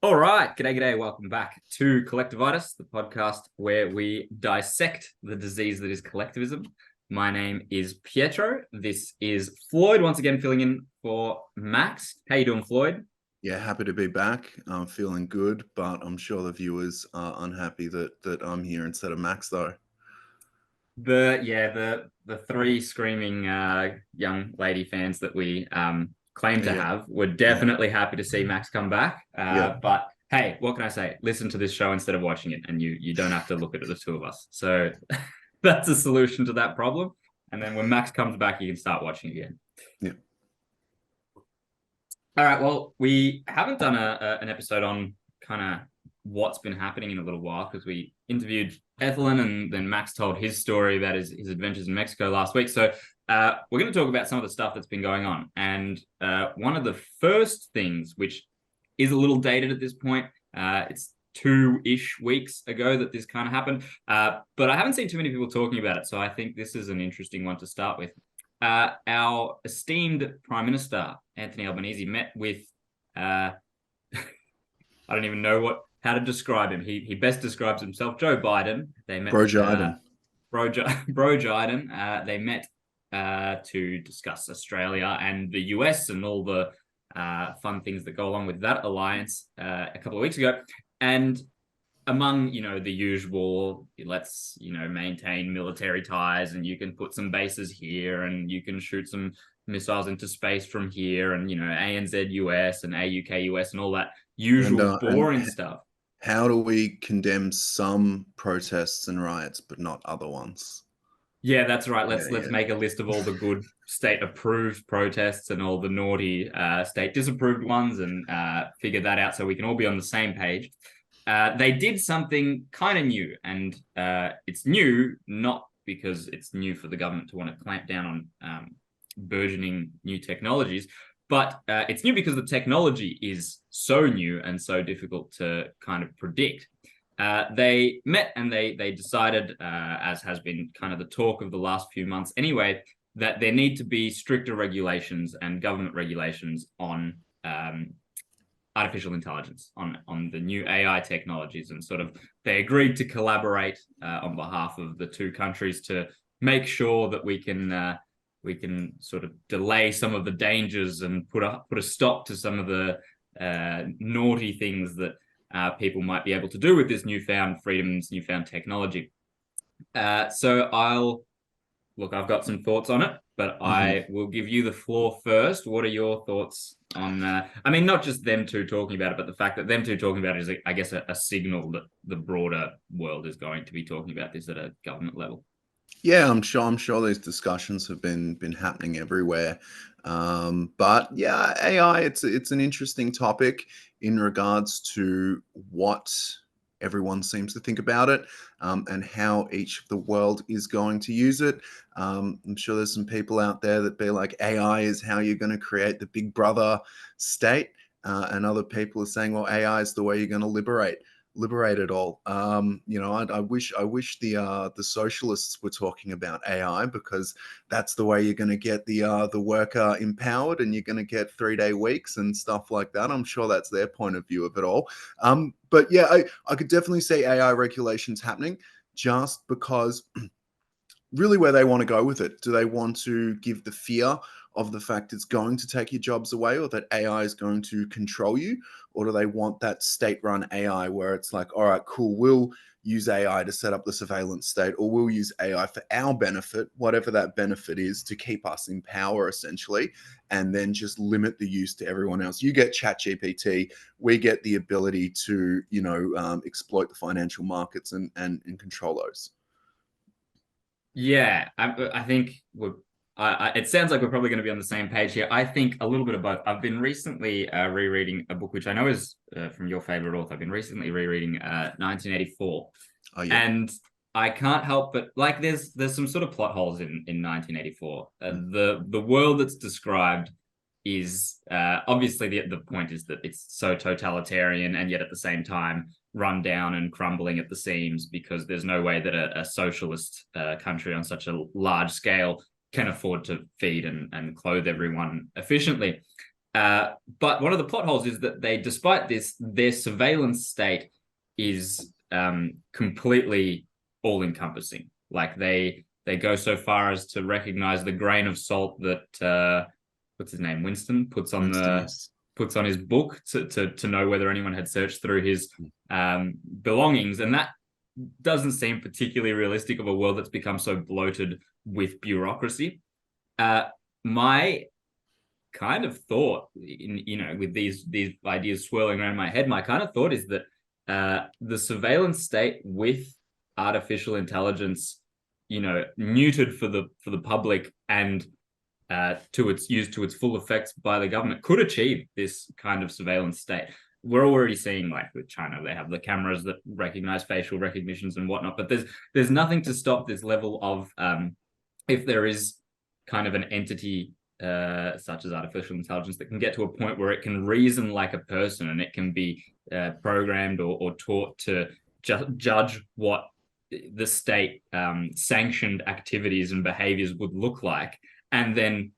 All right. G'day. Welcome back to Collectivitis, the podcast where we dissect the disease that is collectivism. My name is Pietro. This is Floyd, once again filling in for Max. How you doing, Floyd? Yeah, happy to be back. I'm feeling good, but I'm sure the viewers are unhappy that I'm here instead of Max, though. The three screaming young lady fans that we claim to Yeah, have were yeah, definitely happy to see Max come back. yeah, But hey, what can I say? Listen to this show instead of watching it, and you don't have to look at the two of us. So that's a solution to that problem. And then when Max comes back, you can start watching again. yeah. All right. Well, we haven't done an episode on kind of what's been happening in a little while because we interviewed Ethelyn and then Max told his story about his adventures in Mexico last week. So we're going to talk about some of the stuff that's been going on. And one of the first things, which is a little dated at this point, it's 2-ish weeks ago that this kind of happened. But I haven't seen too many people talking about it. So I think this is an interesting one to start with. Our esteemed Prime Minister, Anthony Albanese, met with, I don't even know how to describe him. He best describes himself, Joe Biden. They met Bro with Jiden. Bro Jiden. They met to discuss Australia and the US and all the fun things that go along with that alliance a couple of weeks ago. And among the usual, let's maintain military ties, and you can put some bases here, and you can shoot some missiles into space from here, and ANZ US and AUK US and all that usual boring stuff. How do we condemn some protests and riots, but not other ones? Yeah, that's right. Let's make a list of all the good state-approved protests and all the naughty state-disapproved ones, and figure that out so we can all be on the same page. They did something kind of new, and it's new not because it's new for the government to want to clamp down on burgeoning new technologies, but it's new because the technology is so new and so difficult to kind of predict. They met and they decided, as has been kind of the talk of the last few months anyway, that there need to be stricter regulations and government regulations on artificial intelligence, on the new AI technologies, and sort of they agreed to collaborate on behalf of the two countries to make sure that we can sort of delay some of the dangers and put a stop to some of the naughty things that people might be able to do with this newfound freedoms, newfound technology. So I've got some thoughts on it, but I will give you the floor first. What are your thoughts on, not just them two talking about it, but the fact that them two talking about it is, I guess, a signal that the broader world is going to be talking about this at a government level. Yeah, I'm sure these discussions have been happening everywhere. But yeah, AI, it's an interesting topic in regards to what everyone seems to think about it, and how each of the world is going to use it. I'm sure there's some people out there that be like, AI is how you're going to create the big brother state, and other people are saying, well, AI is the way you're going to liberate it all. I wish the socialists were talking about AI, because that's the way you're going to get the worker empowered, and you're going to get 3-day weeks and stuff like that. I'm sure that's their point of view of it all. But yeah, I could definitely see AI regulations happening, just because really where they want to go with it. Do they want to give the fear of the fact it's going to take your jobs away, or that AI is going to control you? Or do they want that state-run AI where it's like, all right, cool, we'll use AI to set up the surveillance state, or we'll use AI for our benefit, whatever that benefit is, to keep us in power, essentially, and then just limit the use to everyone else. You get ChatGPT, we get the ability to, exploit the financial markets and control those. Yeah, I think it sounds like we're probably going to be on the same page here. I think a little bit of both. I've been recently rereading a book which I know is from your favorite author. I've been recently rereading 1984. Oh, yeah. And I can't help but there's some sort of plot holes in 1984. The world that's described is obviously the point is that it's so totalitarian, and yet at the same time run down and crumbling at the seams, because there's no way that a socialist country on such a large scale can afford to feed and clothe everyone efficiently. But one of the plot holes is that despite this, their surveillance state is completely all-encompassing. Like they go so far as to recognize the grain of salt that what's his name, Winston, puts on Yes. puts on his book to know whether anyone had searched through his belongings, and that doesn't seem particularly realistic of a world that's become so bloated with bureaucracy. My kind of thought, with these ideas swirling around my head, my kind of thought is that the surveillance state with artificial intelligence, neutered for the public and to its used to its full effects by the government, could achieve this kind of surveillance state. We're already seeing, like with China, they have the cameras that recognize facial recognitions and whatnot, but there's nothing to stop this level of if there is kind of an entity such as artificial intelligence that can get to a point where it can reason like a person, and it can be programmed or taught to judge what the state sanctioned activities and behaviors would look like, and then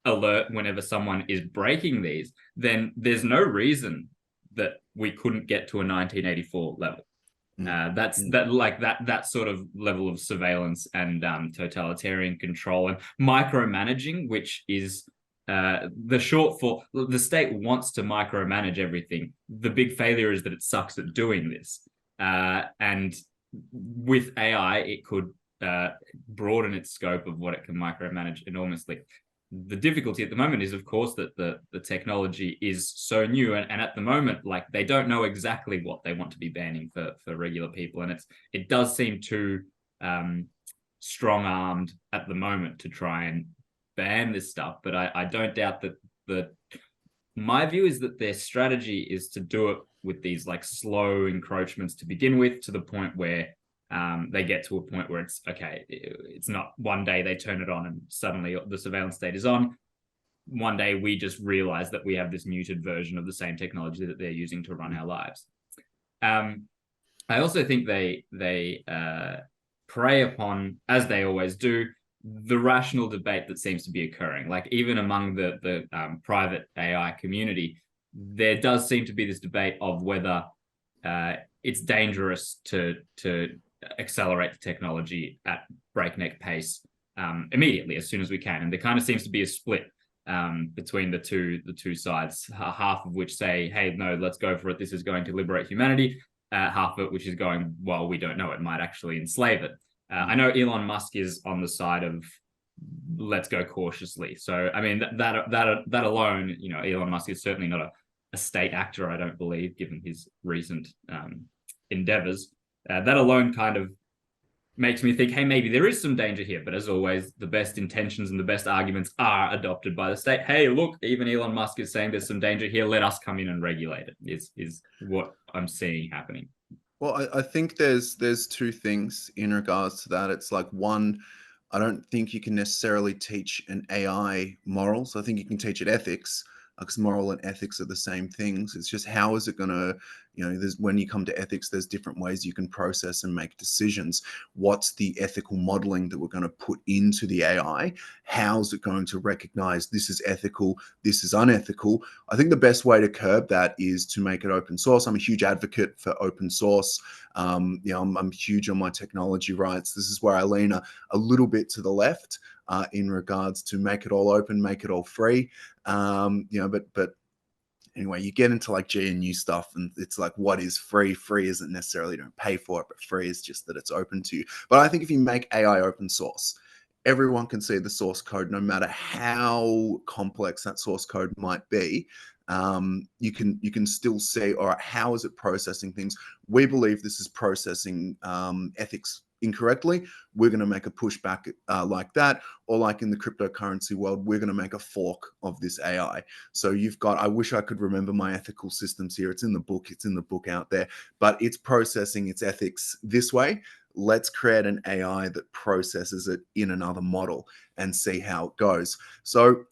alert whenever someone is breaking these, then there's no reason that we couldn't get to a 1984 level. That sort of level of surveillance and totalitarian control and micromanaging, which is the short for the state wants to micromanage everything. The big failure is that it sucks at doing this. And with AI, it could broaden its scope of what it can micromanage enormously. The difficulty at the moment is, of course, that the technology is so new, and at the moment, like, they don't know exactly what they want to be banning for regular people, and it does seem too strong-armed at the moment to try and ban this stuff. But I don't doubt that my view is that their strategy is to do it with these like slow encroachments to begin with, to the point where they get to a point where it's okay. It's not one day they turn it on and suddenly the surveillance state is on. One day we just realize that we have this muted version of the same technology that they're using to run our lives. I also think they prey upon, as they always do, the rational debate that seems to be occurring. Like, even among the private AI community, there does seem to be this debate of whether it's dangerous to accelerate the technology at breakneck pace immediately, as soon as we can. And there kind of seems to be a split between the two sides, half of which say, hey, no, let's go for it, this is going to liberate humanity, half of it which is going, well, we don't know, it might actually enslave it. I know Elon Musk is on the side of let's go cautiously. So I mean, that alone, Elon Musk is certainly not a state actor, I don't believe, given his recent endeavors. That alone kind of makes me think, hey, maybe there is some danger here. But as always, the best intentions and the best arguments are adopted by the state. Hey, look, even Elon Musk is saying there's some danger here. Let us come in and regulate it, is what I'm seeing happening. Well, I think there's two things in regards to that. It's like, one, I don't think you can necessarily teach an AI morals. I think you can teach it ethics, because moral and ethics are the same things. It's just, how is it going to, when you come to ethics, there's different ways you can process and make decisions. What's the ethical modeling that we're going to put into the AI? How's it going to recognize this is ethical, this is unethical? I think the best way to curb that is to make it open source. I'm a huge advocate for open source. I'm huge on my technology rights. This is where I lean a little bit to the left in regards to make it all open, make it all free. But anyway, you get into like GNU stuff, and it's like, what is free? Free isn't necessarily you don't pay for it, but free is just that it's open to you. But I think if you make AI open source, everyone can see the source code, no matter how complex that source code might be. You can still see, all right, how is it processing things? We believe this is processing ethics incorrectly. We're going to make a pushback like that, or like in the cryptocurrency world, we're going to make a fork of this AI. So you've got, I wish I could remember my ethical systems here. It's in the book out there, but it's processing its ethics this way. Let's create an AI that processes it in another model and see how it goes. So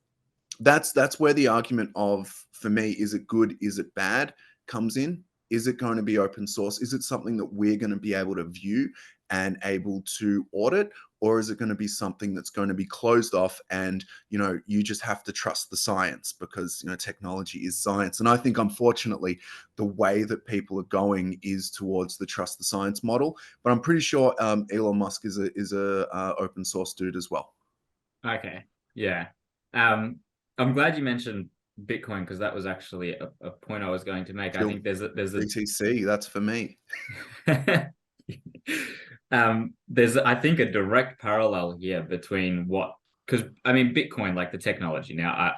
that's where the argument of, for me, is it good, is it bad, comes in. Is it going to be open source? Is it something that we're going to be able to view and able to audit? or is it going to be something that's going to be closed off and, you just have to trust the science because, technology is science. And I think, unfortunately, the way that people are going is towards the trust the science model. But I'm pretty sure Elon Musk is a open source dude as well. Okay. Yeah. I'm glad you mentioned Bitcoin because that was actually a point I was going to make. I Still, think there's a BTC, that's for me. there's I think a direct parallel here between because I mean Bitcoin, like the technology. Now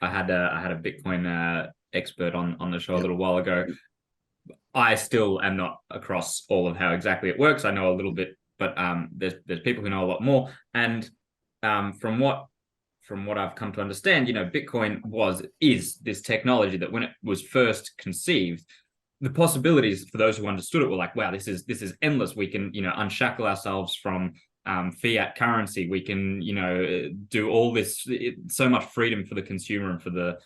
I had a Bitcoin expert on the show a Yep. little while ago. I still am not across all of how exactly it works. I know a little bit, but there's people who know a lot more. And from what I've come to understand, Bitcoin is this technology that when it was first conceived, the possibilities for those who understood it were like, wow, this is endless. We can unshackle ourselves from fiat currency. We can do all this. So much freedom for the consumer and for the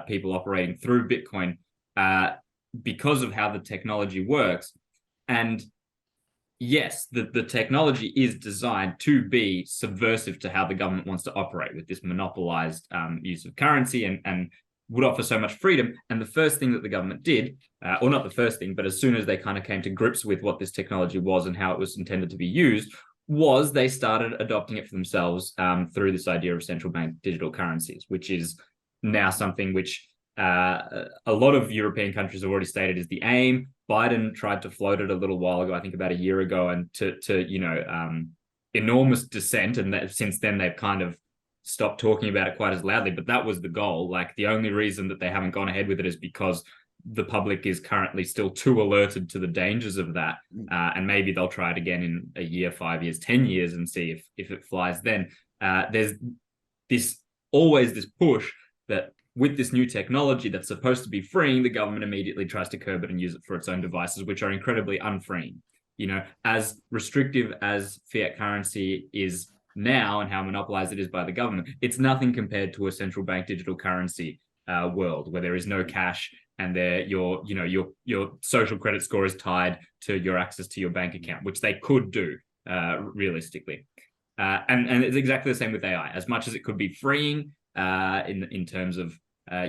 people operating through Bitcoin because of how the technology works. And yes, the technology is designed to be subversive to how the government wants to operate with this monopolized use of currency and would offer so much freedom. And the first thing that the government did, or not the first thing, but as soon as they kind of came to grips with what this technology was and how it was intended to be used, was they started adopting it for themselves through this idea of central bank digital currencies, which is now something which a lot of European countries have already stated is the aim. Biden tried to float it a little while ago, I think about a year ago, and to enormous dissent. And since then, they've kind of stopped talking about it quite as loudly. But that was the goal. Like the only reason that they haven't gone ahead with it is because the public is currently still too alerted to the dangers of that. And maybe they'll try it again in a year, 5 years, 10 years, and see if it flies then. There's always this push that with this new technology that's supposed to be freeing, the government immediately tries to curb it and use it for its own devices, which are incredibly unfreeing. As restrictive as fiat currency is now and how monopolized it is by the government, it's nothing compared to a central bank digital currency world where there is no cash and your social credit score is tied to your access to your bank account, which they could do realistically. And it's exactly the same with AI. As much as it could be freeing in terms of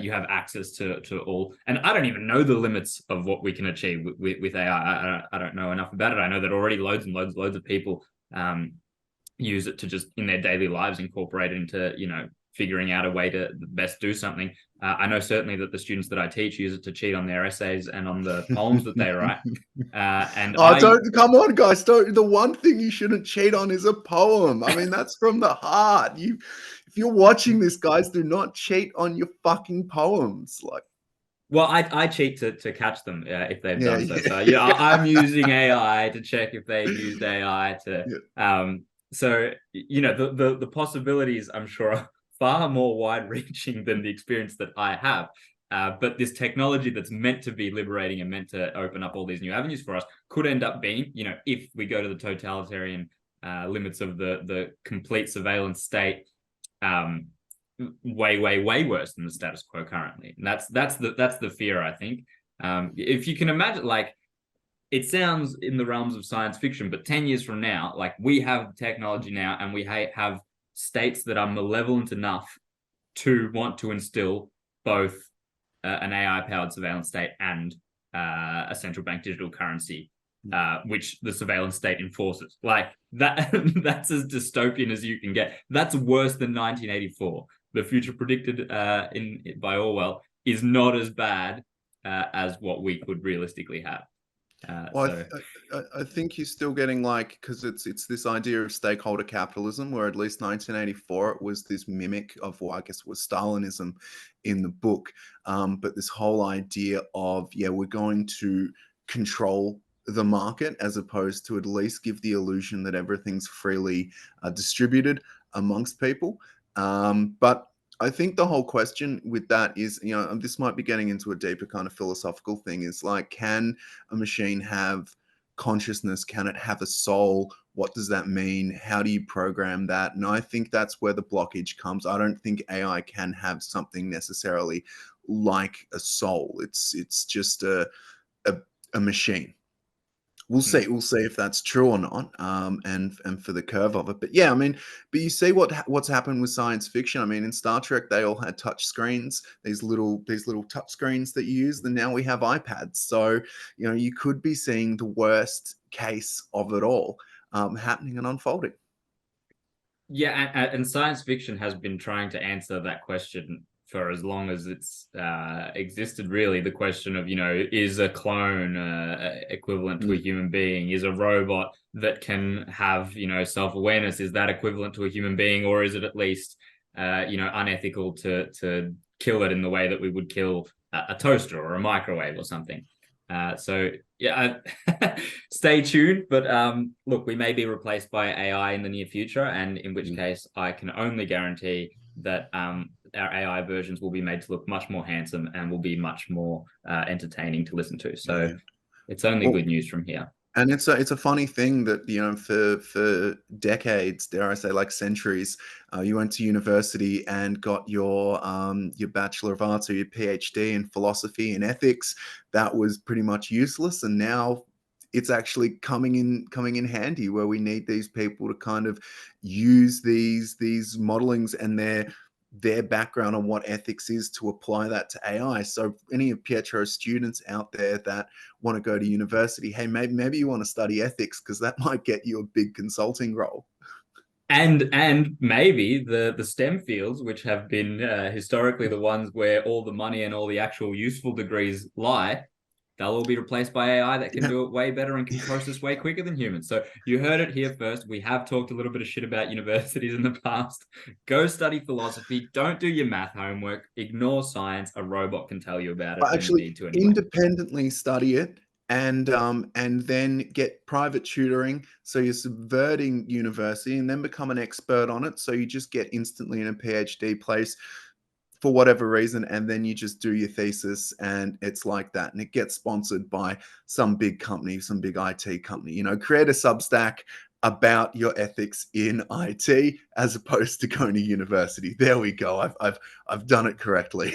you have access to all, and I don't even know the limits of what we can achieve with AI. I don't know enough about it. I know that already loads of people use it to just in their daily lives incorporate it into figuring out a way to best do something. I know certainly that the students that I teach use it to cheat on their essays and on the poems that they write. Don't come on, guys! Don't. The one thing you shouldn't cheat on is a poem. I mean, that's from the heart. If you're watching this, guys, do not cheat on your fucking poems. Well, I cheat to catch them if they've done so. So I'm using AI to check if they've used AI to. So the possibilities I'm sure are far more wide-reaching than the experience that I have. But this technology that's meant to be liberating and meant to open up all these new avenues for us could end up being, if we go to the totalitarian limits of the complete surveillance state, way worse than the status quo currently. And that's the fear, I think. If you can imagine, like, it sounds in the realms of science fiction, but 10 years from now, like, we have technology now and we have states that are malevolent enough to want to instill both an AI-powered surveillance state and a central bank digital currency, which the surveillance state enforces. Like that, that's as dystopian as you can get. That's worse than 1984. The future predicted by Orwell is not as bad as what we could realistically have. I think you're still getting because it's this idea of stakeholder capitalism, where at least 1984 it was this mimic of what I guess was Stalinism in the book, but this whole idea of we're going to control the market as opposed to at least give the illusion that everything's freely distributed amongst people, but I think the whole question with that is, this might be getting into a deeper kind of philosophical thing, is like, can a machine have consciousness? Can it have a soul? What does that mean? How do you program that? And I think that's where the blockage comes. I don't think AI can have something necessarily like a soul. It's just a machine. Hmm. We'll see if that's true or not, and for the curve of it. But yeah, I mean, but you see what's happened with science fiction. I mean, in Star Trek, they all had touch screens, these little touch screens that you use. And now we have iPads. So you could be seeing the worst case of it all happening and unfolding. Yeah, and science fiction has been trying to answer that question for as long as it's existed, really. The question of, is a clone equivalent to a Mm. human being? Is a robot that can have, self-awareness, is that equivalent to a human being? Or is it at least, unethical to kill it in the way that we would kill a toaster or a microwave or something? So yeah, stay tuned. But look, we may be replaced by AI in the near future, and in which case, I can only guarantee that our AI versions will be made to look much more handsome and will be much more entertaining to listen to. So Yeah. it's only Well, good news from here. and it's a funny thing that for decades, dare I say, like centuries, you went to university and got your Bachelor of Arts or your PhD in philosophy and ethics. That was pretty much useless, and now it's actually coming in handy, where we need these people to kind of use these modelings and their background on what ethics is to apply that to AI. So any of Pietro's students out there that want to go to university, hey, maybe you want to study ethics, because that might get you a big consulting role. And maybe the STEM fields, which have been historically the ones where all the money and all the actual useful degrees lie, they'll all be replaced by AI that can Yeah. do it way better and can process way quicker than humans. So you heard it here first. We have talked a little bit of shit about universities in the past. Go study philosophy. Don't do your math homework. Ignore science. A robot can tell you about it But when you actually need to anyway. independently study it, and then get private tutoring, so you're subverting university, and then become an expert on it, so you just get instantly in a PhD place for whatever reason, and then you just do your thesis, and it's like that, and it gets sponsored by some big company, some big IT company. Create a Substack about your ethics in IT, as opposed to going to university. There we go. I've done it correctly.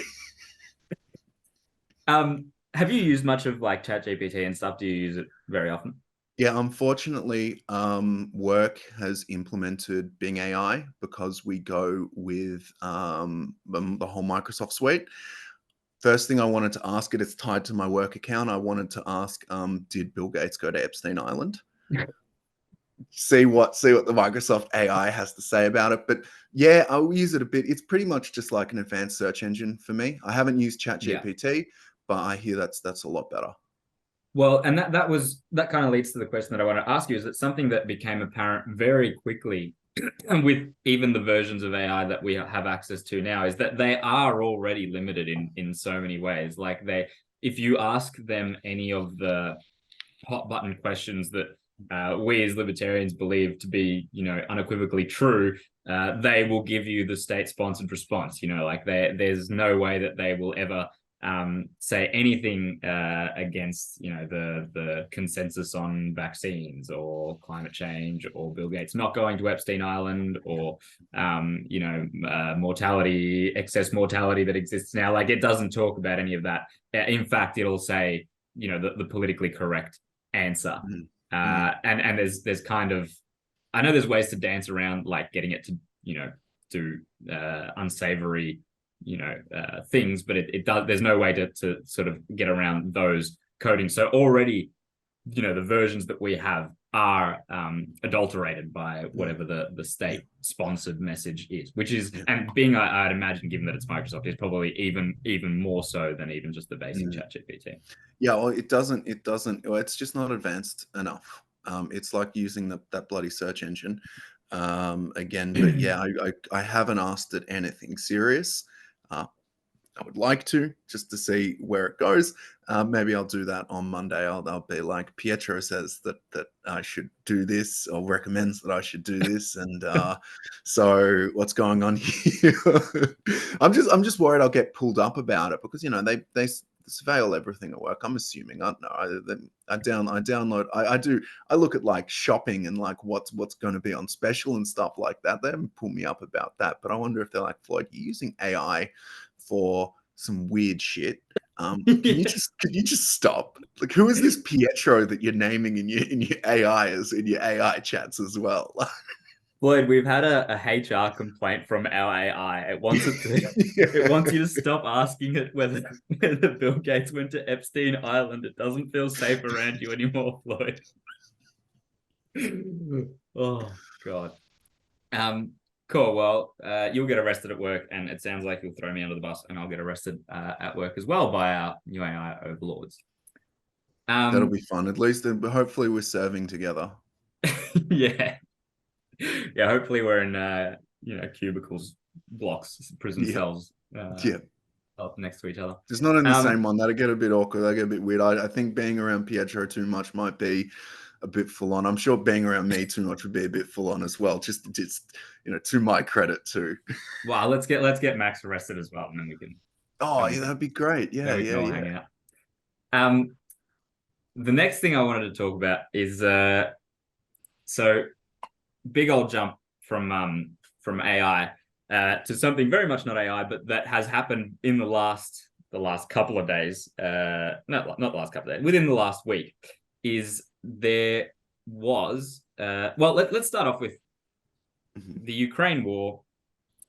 Have you used much of like ChatGPT and stuff? Do you use it very often? Yeah, unfortunately, work has implemented Bing AI, because we go with the whole Microsoft suite. First thing I wanted to ask it, it's tied to my work account. I wanted to ask, did Bill Gates go to Epstein Island? See what the Microsoft AI has to say about it. But yeah, I'll use it a bit. It's pretty much just like an advanced search engine for me. I haven't used Yeah. ChatGPT, but I hear that's a lot better. Well, and that kind of leads to the question that I want to ask you. Is it something that became apparent very quickly and with even the versions of AI that we have access to now, is that they are already limited in so many ways. Like if you ask them any of the hot button questions that we as libertarians believe to be, unequivocally true, they will give you the state-sponsored response. Like there's no way that they will ever say anything against, the consensus on vaccines or climate change or Bill Gates not going to Epstein Island or, excess mortality that exists now. Like it doesn't talk about any of that. In fact, it'll say, the politically correct answer. Mm. Mm. And there's kind of, I know there's ways to dance around like getting it to, do unsavory, things, but it does, there's no way to sort of get around those coding. So already, the versions that we have are adulterated by whatever the state sponsored message is, which is, and being, I'd imagine, given that it's Microsoft, is probably even more so than even just the basic chat GPT. Yeah, well, it doesn't, well, it's just not advanced enough. It's like using that bloody search engine again. But yeah, I haven't asked it anything serious. I would like to, just to see where it goes. Maybe I'll do that on Monday. I'll be like, Pietro says that I should do this, or recommends that I should do this, and so what's going on here? I'm just worried I'll get pulled up about it, because they surveil everything at work. I'm assuming. I don't know. I download. I look at like shopping and like what's going to be on special and stuff like that. They haven't pulled me up about that, but I wonder if they're like, Floyd, you're using AI for some weird shit. Can you just stop? Like, who is this Pietro that you're naming in your AI chats as well? Floyd, we've had a HR complaint from our AI. It wants it wants you to stop asking it whether Bill Gates went to Epstein Island. It doesn't feel safe around you anymore, Floyd. Oh God. Cool. Well, you'll get arrested at work, and it sounds like you'll throw me under the bus, and I'll get arrested at work as well by our new AI overlords. That'll be fun. At least, hopefully, we're serving together. Yeah. Yeah. Hopefully, we're in cubicles, blocks, prison cells. Up next to each other. Just not in the same one. That'll get a bit awkward. That'll get a bit weird. I think being around Pietro too much might be a bit full on. I'm sure being around me too much would be a bit full on as well. Just to my credit too. Wow, let's get Max arrested as well, and then we can. Oh yeah, that'd be great. Yeah, we can all hang out. The next thing I wanted to talk about is so big old jump from AI to something very much not AI, but that has happened in the last couple of days. Not the last couple of days. Within the last week, is there was let's start off with the Ukraine war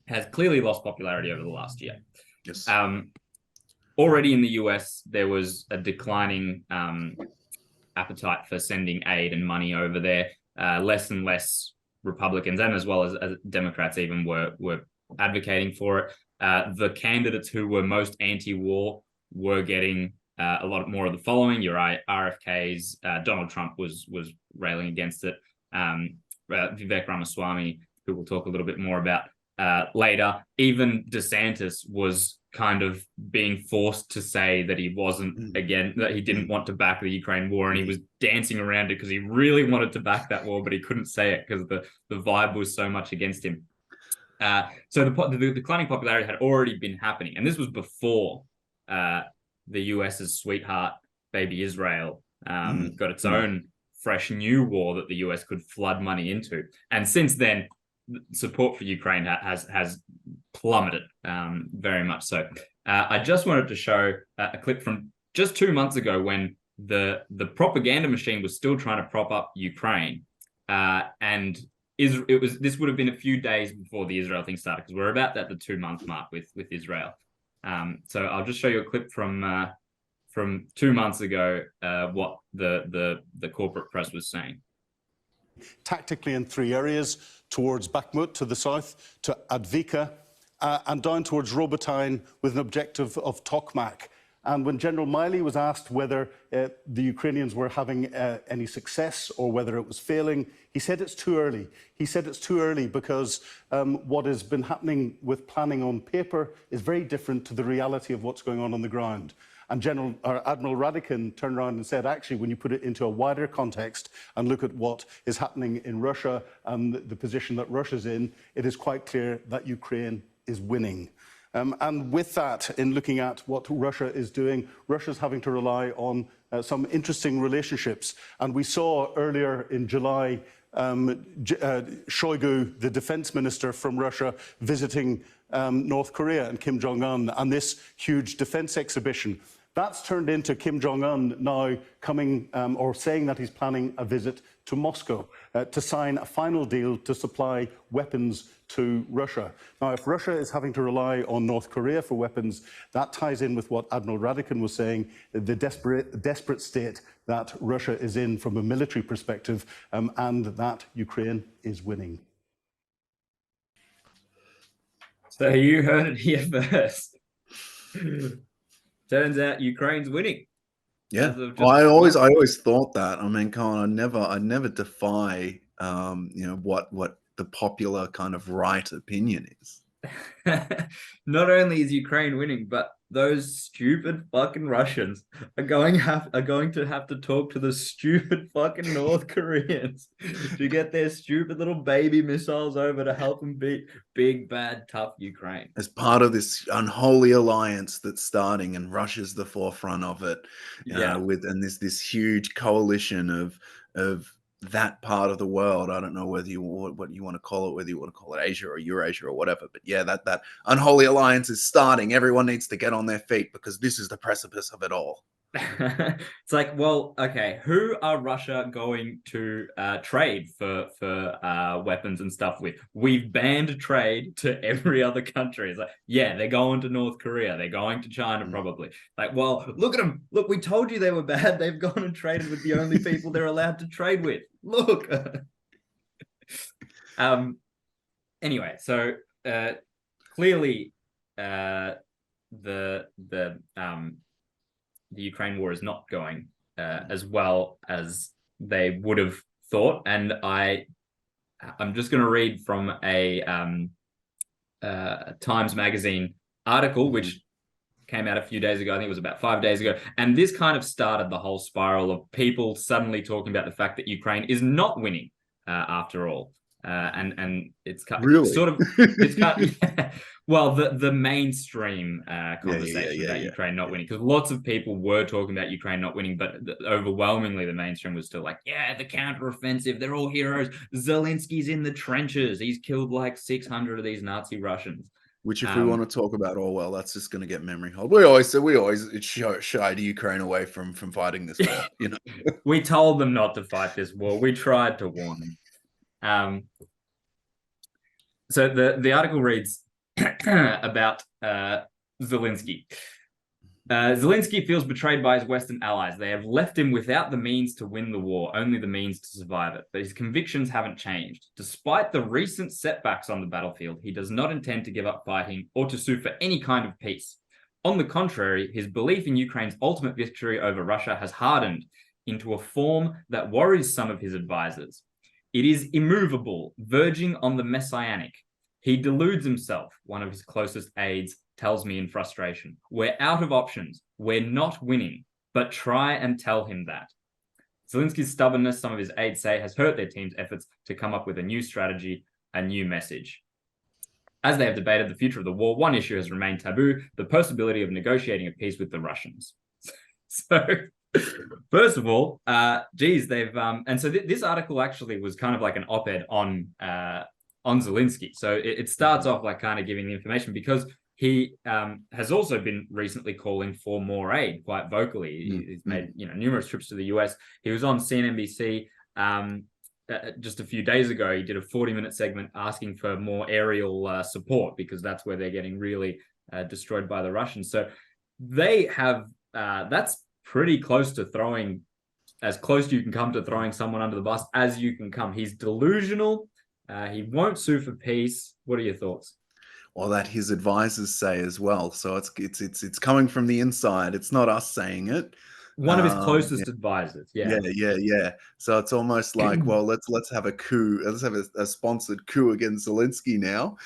has clearly lost popularity over the last year. Yes. Already in the US, there was a declining appetite for sending aid and money over there. Less and less Republicans, and as well as Democrats even, were advocating for it. The candidates who were most anti-war were getting a lot more of the following. Your RFKs, Donald Trump was railing against it. Vivek Ramaswamy, who we'll talk a little bit more about later. Even DeSantis was kind of being forced to say that he wasn't that he didn't want to back the Ukraine war, and he was dancing around it because he really wanted to back that war, but he couldn't say it because the vibe was so much against him. So the declining popularity had already been happening, and this was before the US's sweetheart baby Israel got its own fresh new war that the US could flood money into. And since then, support for Ukraine has plummeted very much so. I just wanted to show a clip from just 2 months ago when the propaganda machine was still trying to prop up Ukraine, and this would have been a few days before the Israel thing started, because we're about at the 2-month mark with Israel. So I'll just show you a clip from 2 months ago, what the corporate press was saying. Tactically in 3 areas: towards Bakhmut to the south, to Advika, and down towards Robotyne with an objective of Tokmak. And when General Miley was asked whether the Ukrainians were having any success or whether it was failing, he said it's too early. He said it's too early because what has been happening with planning on paper is very different to the reality of what's going on the ground. And Admiral Radikin turned around and said, actually, when you put it into a wider context and look at what is happening in Russia and the position that Russia's in, it is quite clear that Ukraine is winning. And with that, in looking at what Russia is doing, Russia's having to rely on some interesting relationships. And we saw earlier in July Shoigu, the defense minister from Russia, visiting North Korea and Kim Jong-un, and this huge defense exhibition. That's turned into Kim Jong-un now coming or saying that he's planning a visit to Moscow to sign a final deal to supply weapons to Russia. Now, if Russia is having to rely on North Korea for weapons, that ties in with what Admiral Radikin was saying, the desperate state that Russia is in from a military perspective, and that Ukraine is winning. So you heard it here first. Turns out Ukraine's winning. Yeah, well, I always thought that. I mean, come on, I never defy, what the popular kind of right opinion is. Not only is Ukraine winning, but those stupid fucking Russians are going to have to talk to the stupid fucking North Koreans to get their stupid little baby missiles over to help them beat big, bad, tough Ukraine. As part of this unholy alliance that's starting, and Russia's the forefront of it, with this huge coalition of that part of the world. I don't know whether what you want to call it, whether you want to call it Asia or Eurasia or whatever. But yeah, that unholy alliance is starting. Everyone needs to get on their feet because this is the precipice of it all. It's like, well, okay, who are Russia going to trade for weapons and stuff with? We've banned trade to every other country. It's like, yeah, they're going to North Korea, they're going to China probably. Like, well, look at them. Look, we told you they were bad. They've gone and traded with the only people they're allowed to trade with. Look. Anyway, so clearly the Ukraine war is not going as well as they would have thought. And I'm just going to read from a Times Magazine article, which came out a few days ago. I think it was about 5 days ago. And this kind of started the whole spiral of people suddenly talking about the fact that Ukraine is not winning after all. And it's really sort of, it's yeah. Well, the mainstream conversation about Ukraine not winning, because lots of people were talking about Ukraine not winning, but overwhelmingly the mainstream was still like, yeah, the counteroffensive, they're all heroes. Zelensky's in the trenches. He's killed like 600 of these Nazi Russians. Which, if we want to talk about Orwell, that's just going to get memory hold. We always shied Ukraine away from fighting this war. You know, we told them not to fight this war. We tried to warn them. So the article reads about Zelensky. Zelensky feels betrayed by his Western allies. They have left him without the means to win the war, only the means to survive it. But his convictions haven't changed. Despite the recent setbacks on the battlefield, he does not intend to give up fighting or to sue for any kind of peace. On the contrary, his belief in Ukraine's ultimate victory over Russia has hardened into a form that worries some of his advisors. It is immovable, verging on the messianic. He deludes himself, one of his closest aides tells me in frustration. We're out of options. We're not winning, but try and tell him that. Zelensky's stubbornness, some of his aides say, has hurt their team's efforts to come up with a new strategy, a new message. As they have debated the future of the war, one issue has remained taboo, the possibility of negotiating a peace with the Russians. So, first of all, they've and so this article actually was kind of like an op-ed on Zelensky. So it starts off like kind of giving the information because he has also been recently calling for more aid quite vocally. He's made numerous trips to the US. He was on CNBC just a few days ago. He did a 40-minute segment asking for more aerial support because that's where they're getting really destroyed by the Russians. So they have that's pretty close to throwing, as close you can come to throwing someone under the bus as you can come. He's delusional. He won't sue for peace. What are your thoughts? Well, that his advisors say as well. So it's coming from the inside. It's not us saying it. One of his closest advisors. Yeah. So it's almost like, well, let's have a coup. Let's have a sponsored coup against Zelensky now.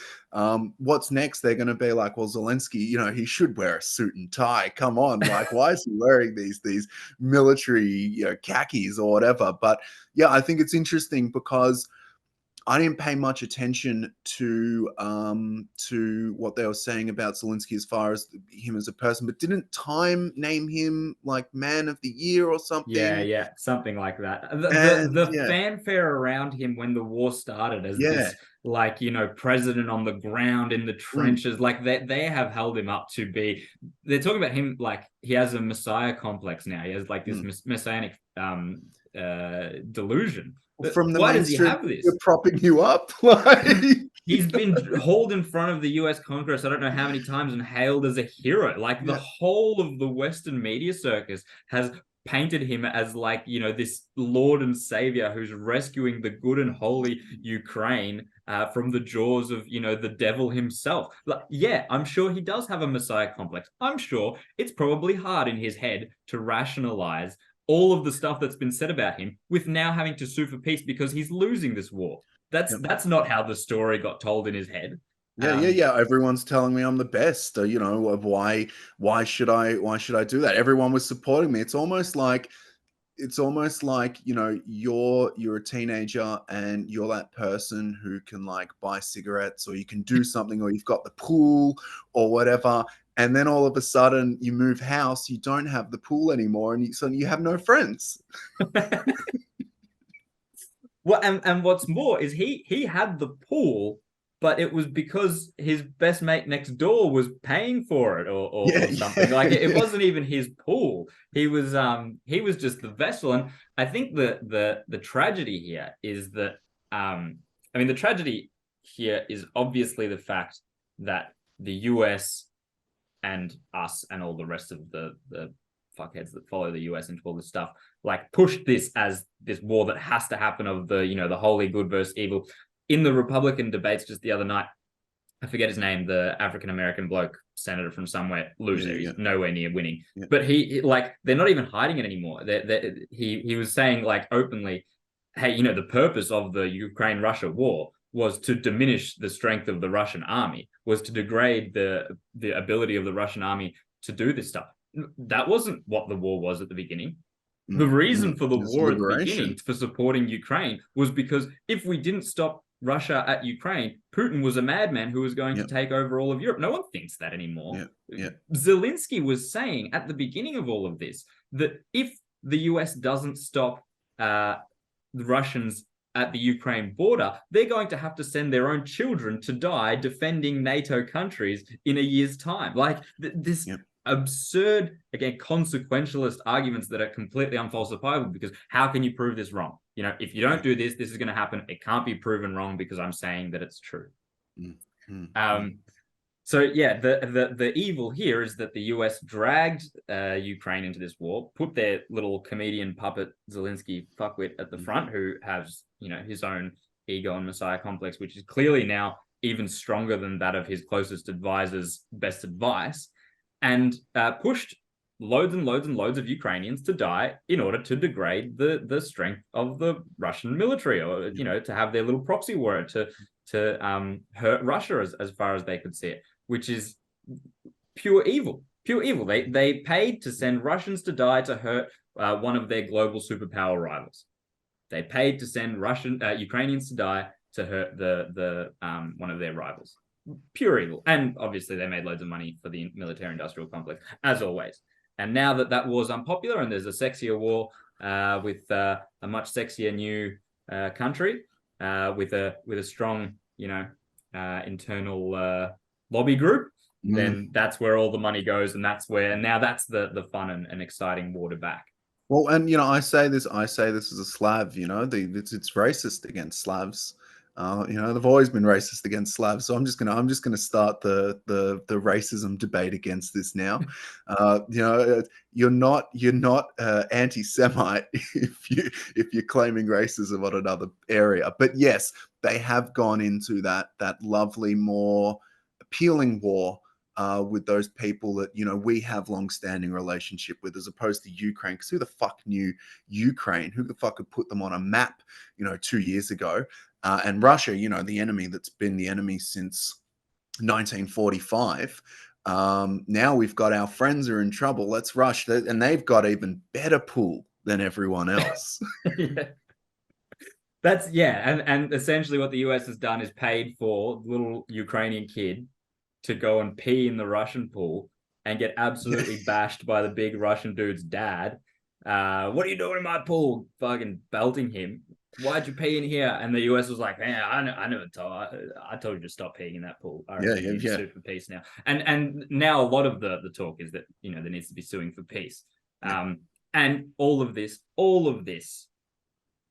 What's next? They're going to be like, well, Zelensky, he should wear a suit and tie. Come on, like, why is he wearing these military khakis or whatever? But yeah, I think it's interesting because I didn't pay much attention to what they were saying about Zelensky as far as him as a person, but didn't Time name him like Man of the Year or something? Yeah, something like that. The fanfare around him when the war started as this, like, president on the ground in the trenches, like they have held him up to be. They're talking about him like he has a messiah complex now. He has like this messianic delusion. From the why does he have this? We're propping you up. Like he's been hauled in front of the US Congress I don't know how many times and hailed as a hero. Like the whole of the Western media circus has painted him as like, this Lord and Savior who's rescuing the good and holy Ukraine from the jaws of, the devil himself. Like, yeah, I'm sure he does have a messiah complex. I'm sure it's probably hard in his head to rationalize all of the stuff that's been said about him with now having to sue for peace because he's losing this war. That's not how the story got told in his head. Yeah. Everyone's telling me I'm the best. Why should I do that? Everyone was supporting me. It's almost like you're a teenager and you're that person who can like buy cigarettes or you can do something or you've got the pool or whatever. And then all of a sudden you move house, you don't have the pool anymore, and suddenly you have no friends. Well, and what's more is he had the pool, but it was because his best mate next door was paying for it or something. Like it wasn't even his pool. He was just the vessel. And I think the tragedy here is that I mean, the tragedy here is obviously the fact that the US and us and all the rest of the fuckheads that follow the US into all this stuff, like pushed this as this war that has to happen of the, the holy good versus evil. In the Republican debates just the other night, I forget his name, the African-American bloke, senator from somewhere, loser. He's nowhere near winning. But he like, they're not even hiding it anymore. He was saying like openly, hey, the purpose of the Ukraine-Russia war was to diminish the strength of the Russian army, was to degrade the ability of the Russian army to do this stuff. That wasn't what the war was at the beginning. The reason for the war at the beginning, for supporting Ukraine, was because if we didn't stop Russia at Ukraine, Putin was a madman who was going to take over all of Europe. No one thinks that anymore. Zelensky was saying at the beginning of all of this that if the US doesn't stop the Russians at the Ukraine border, they're going to have to send their own children to die defending NATO countries in a year's time. Like this absurd, again, consequentialist arguments that are completely unfalsifiable, because how can you prove this wrong? If you don't do this, this is going to happen. It can't be proven wrong because I'm saying that it's true. So yeah, the evil here is that the US dragged Ukraine into this war, put their little comedian puppet Zelensky fuckwit at the front, who has his own ego and messiah complex, which is clearly now even stronger than that of his closest advisor's best advice, and pushed loads and loads and loads of Ukrainians to die in order to degrade the strength of the Russian military, or to have their little proxy war to hurt Russia as far as they could see it, which is pure evil. Pure evil. They paid to send Russians to die to hurt one of their global superpower rivals. They paid to send Ukrainians to die to hurt the one of their rivals. Pure evil. And obviously they made loads of money for the military-industrial complex, as always. And now that war's unpopular and there's a sexier war with a much sexier new country with a strong, internal lobby group, then that's where all the money goes, and that's the fun and exciting war to back. Well, and I say this as a Slav, it's racist against Slavs. They've always been racist against Slavs, so I'm just gonna start the racism debate against this now. You're not anti-Semite if you're claiming racism on another area. But yes, they have gone into that lovely, more appealing war with those people that we have long-standing relationship with, as opposed to Ukraine. Because who the fuck knew Ukraine? Who the fuck could put them on a map 2 years ago? And Russia, the enemy that's been the enemy since 1945. Now we've got our friends are in trouble. Let's rush. And they've got even better pool than everyone else. And essentially what the US has done is paid for the little Ukrainian kid to go and pee in the Russian pool and get absolutely bashed by the big Russian dude's dad. What are you doing in my pool? Fucking belting him. Why'd you pee in here? And the US was like, man, I never told you to stop peeing in that pool. I need to sue for peace now. And now a lot of the talk is that, there needs to be suing for peace. And all of this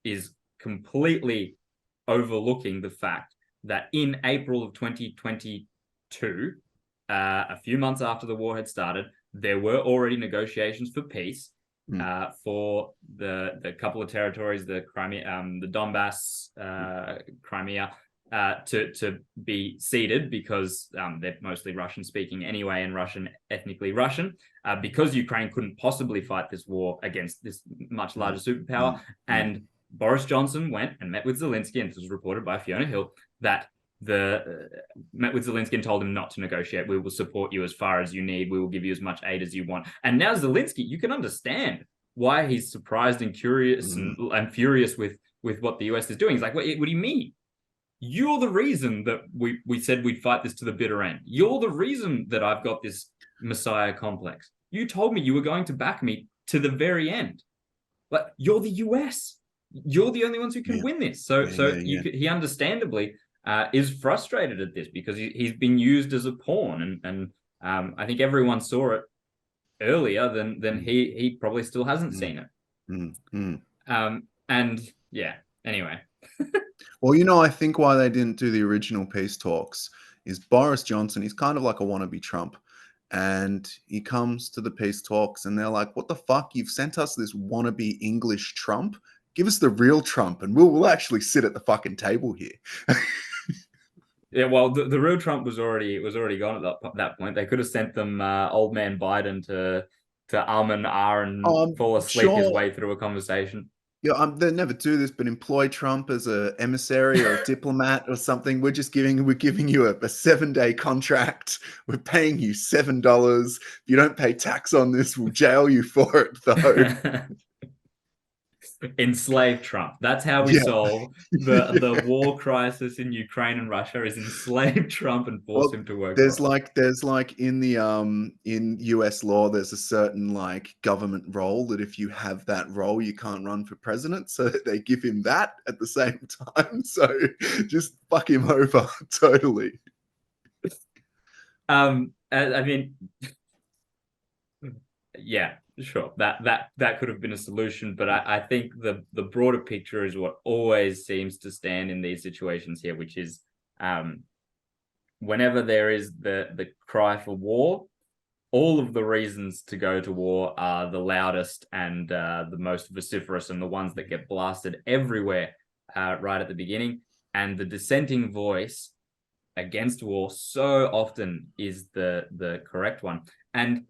is completely overlooking the fact that in April of 2022, a few months after the war had started, there were already negotiations for peace for the couple of territories, the Crimea, the Donbass, Crimea, to be ceded, because they're mostly Russian speaking anyway, and ethnically Russian, because Ukraine couldn't possibly fight this war against this much larger superpower. And Boris Johnson went and met with Zelensky, and this was reported by Fiona Hill, that met with Zelensky and told him not to negotiate. We will support you as far as you need. We will give you as much aid as you want. And now Zelensky, you can understand why he's surprised and curious and furious with what the US is doing. He's like, what do you mean? You're the reason that we said we'd fight this to the bitter end. You're the reason that I've got this messiah complex. You told me you were going to back me to the very end. But you're the US. you're the only ones who can win this. So he understandably is frustrated at this because he's been used as a pawn, and I think everyone saw it earlier than he probably still hasn't seen it. And yeah, anyway. Well, I think why they didn't do the original peace talks is Boris Johnson, he's kind of like a wannabe Trump. And he comes to the peace talks and they're like, what the fuck? You've sent us this wannabe English Trump? Give us the real Trump and we'll actually sit at the fucking table here. Yeah, well, the real Trump was already gone at that point. They could have sent them old man Biden to and fall asleep his way through a conversation. Yeah, they never do this, but employ Trump as an emissary or a diplomat or something. We're giving you a 7-day contract. We're paying you $7. If you don't pay tax on this, we'll jail you for it, though. Enslave Trump. That's how we solve the war crisis in Ukraine and Russia, is enslave Trump and force him to work. There's like in the in US law, there's a certain like government role that if you have that role, you can't run for president. So they give him that at the same time. So just fuck him over totally. I mean, yeah. Sure, that could have been a solution, but I think the broader picture is what always seems to stand in these situations here, which is whenever there is the cry for war, all of the reasons to go to war are the loudest and the most vociferous, and the ones that get blasted everywhere right at the beginning. And the dissenting voice against war so often is the correct one. And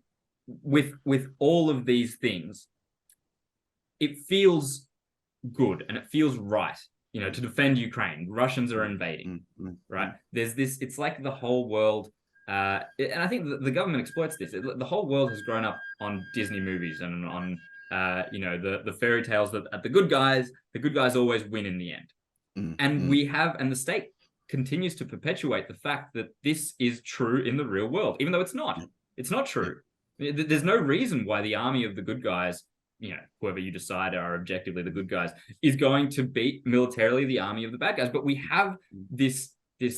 with all of these things, it feels good and it feels right, to defend Ukraine. Russians are invading, right? There's this, it's like the whole world, and I think the government exploits this. The whole world has grown up on Disney movies and on, the fairy tales that the good guys always win in the end. And the state continues to perpetuate the fact that this is true in the real world, even though it's not. It's not true. There's no reason why the army of the good guys, whoever you decide are objectively the good guys, is going to beat militarily the army of the bad guys. But we have this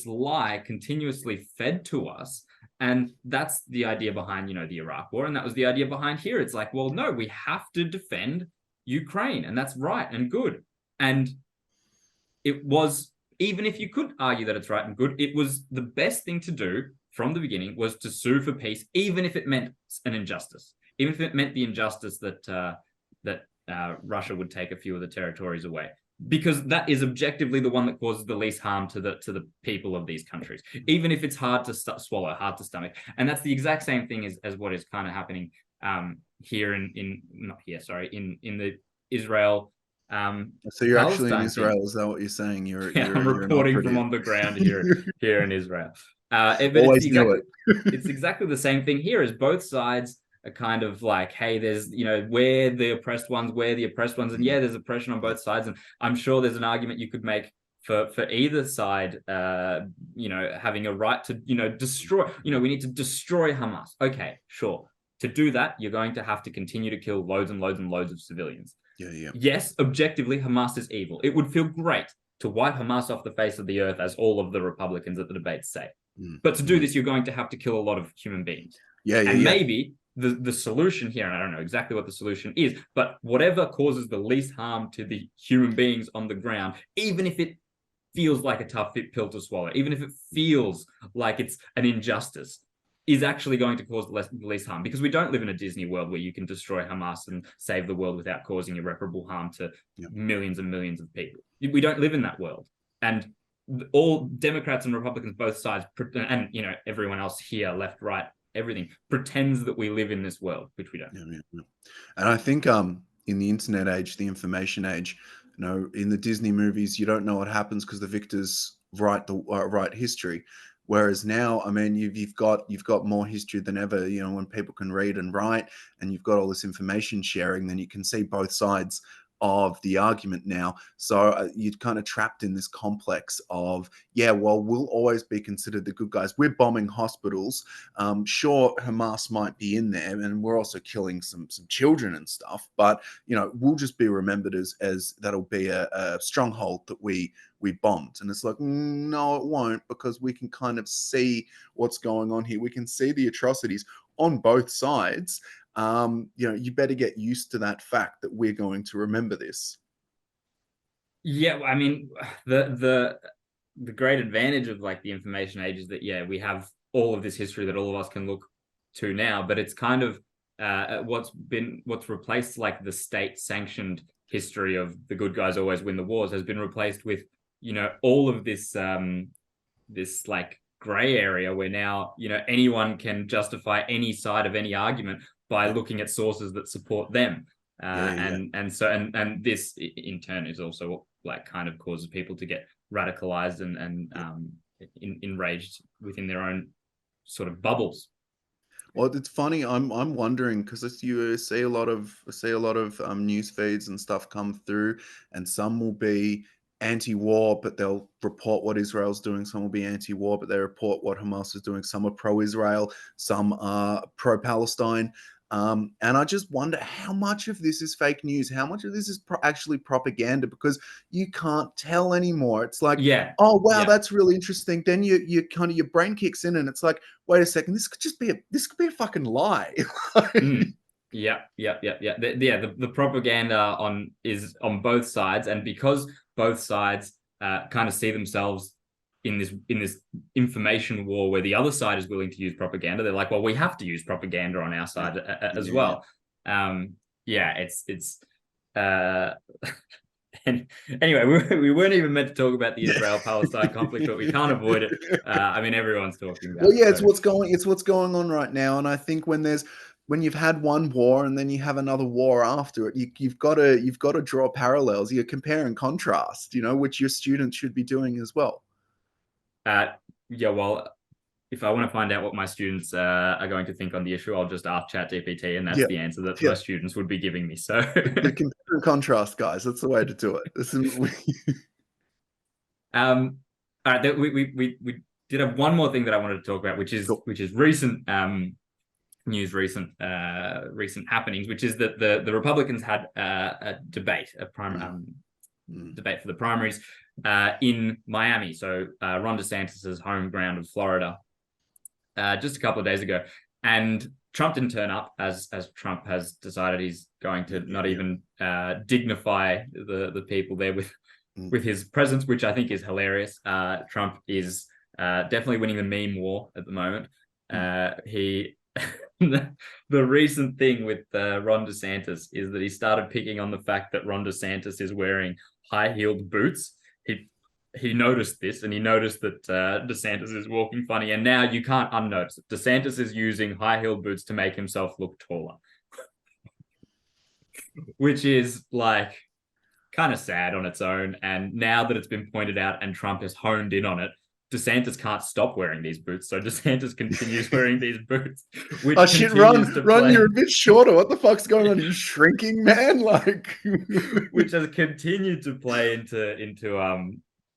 lie continuously fed to us. And that's the idea behind, the Iraq War. And that was the idea behind here. It's like, well, no, we have to defend Ukraine. And that's right and good. And it was, even if you could argue that it's right and good, it was the best thing to do from the beginning, was to sue for peace, even if it meant an injustice, even if it meant the injustice that Russia would take a few of the territories away, because that is objectively the one that causes the least harm to the people of these countries, even if it's hard to swallow, hard to stomach. And that's the exact same thing as what is kind of happening here in the Israel. So you're actually in Israel? Is that what you're saying? I'm reporting from on the ground here in Israel. But it's exactly the same thing here, as both sides are kind of like, hey, there's, we're the oppressed ones, and there's oppression on both sides. And I'm sure there's an argument you could make for either side, having a right to, destroy, we need to destroy Hamas. Okay, sure. To do that, you're going to have to continue to kill loads and loads and loads of civilians. Yeah. Yes, objectively, Hamas is evil. It would feel great to wipe Hamas off the face of the earth, as all of the Republicans at the debates say. But to do this, you're going to have to kill a lot of human beings. Maybe the solution here, and I don't know exactly what the solution is, but whatever causes the least harm to the human beings on the ground, even if it feels like a tough pill to swallow, even if it feels like it's an injustice, is actually going to cause the least harm. Because we don't live in a Disney world where you can destroy Hamas and save the world without causing irreparable harm to millions and millions of people. We don't live in that world. And all Democrats and Republicans, both sides, and everyone else here, left, right, everything, pretends that we live in this world, which we don't. And I think in the internet age, the information age, in the Disney movies, you don't know what happens because the victors write history. Whereas now, I mean, you've got more history than ever. When people can read and write, and you've got all this information sharing, then you can see both sides of the argument now. So you're kind of trapped in this complex of, yeah, well, we'll always be considered the good guys. We're bombing hospitals. Sure, Hamas might be in there, and we're also killing some children and stuff. But we'll just be remembered as that'll be a stronghold that we bombed. And it's like, no, it won't, because we can kind of see what's going on here. We can see the atrocities on both sides. You better get used to that fact that we're going to remember this. Yeah, I mean, the great advantage of like the information age is that, yeah, we have all of this history that all of us can look to now, but it's kind of what's replaced like the state sanctioned history of the good guys always win the wars has been replaced with, all of this this like gray area where now, anyone can justify any side of any argument by looking at sources that support them. And this in turn is also like kind of causes people to get radicalized and enraged within their own sort of bubbles. Well, it's funny. I'm wondering, because you see a lot of news feeds and stuff come through, and some will be anti-war, but they'll report what Israel's doing. Some will be anti-war, but they report what Hamas is doing. Some are pro-Israel, some are pro-Palestine. And I just wonder how much of this is fake news, how much of this is actually propaganda, because you can't tell anymore. It's like, oh wow, that's really interesting. Then you kind of, your brain kicks in, and it's like, wait a second, this could be a fucking lie. Yeah. The propaganda is on both sides, and because both sides kind of see themselves in this information war where the other side is willing to use propaganda, they're like, well, we have to use propaganda on our side as well. It's and anyway, we weren't even meant to talk about the Israel-Palestine conflict, but we can't avoid it. I mean, everyone's talking about it. It's what's going on right now. And I think when you've had one war and then you have another war after it, you've got to draw parallels. You compare and contrast, which your students should be doing as well. Well, if I want to find out what my students are going to think on the issue, I'll just ask ChatGPT, and that's the answer that my students would be giving me. So compare and contrast, guys. That's the way to do it. All right, we did have one more thing that I wanted to talk about, which is recent news, recent happenings, which is that the Republicans had a debate, debate for the primaries in Miami, so Ron DeSantis's home ground of Florida, just a couple of days ago, and Trump didn't turn up, as Trump has decided he's going to not even dignify the people there with his presence, which I think is hilarious. Trump is definitely winning the meme war at the moment. The recent thing with Ron DeSantis is that he started picking on the fact that Ron DeSantis is wearing high-heeled boots. He noticed this, and he noticed that DeSantis is walking funny, and now you can't unnotice it. DeSantis is using high-heeled boots to make himself look taller, which is like kind of sad on its own. And now that it's been pointed out and Trump has honed in on it, DeSantis can't stop wearing these boots, so DeSantis continues wearing these boots. Which Ron, you're a bit shorter. What the fuck's going on? Are you shrinking, man? Like, which has continued to play into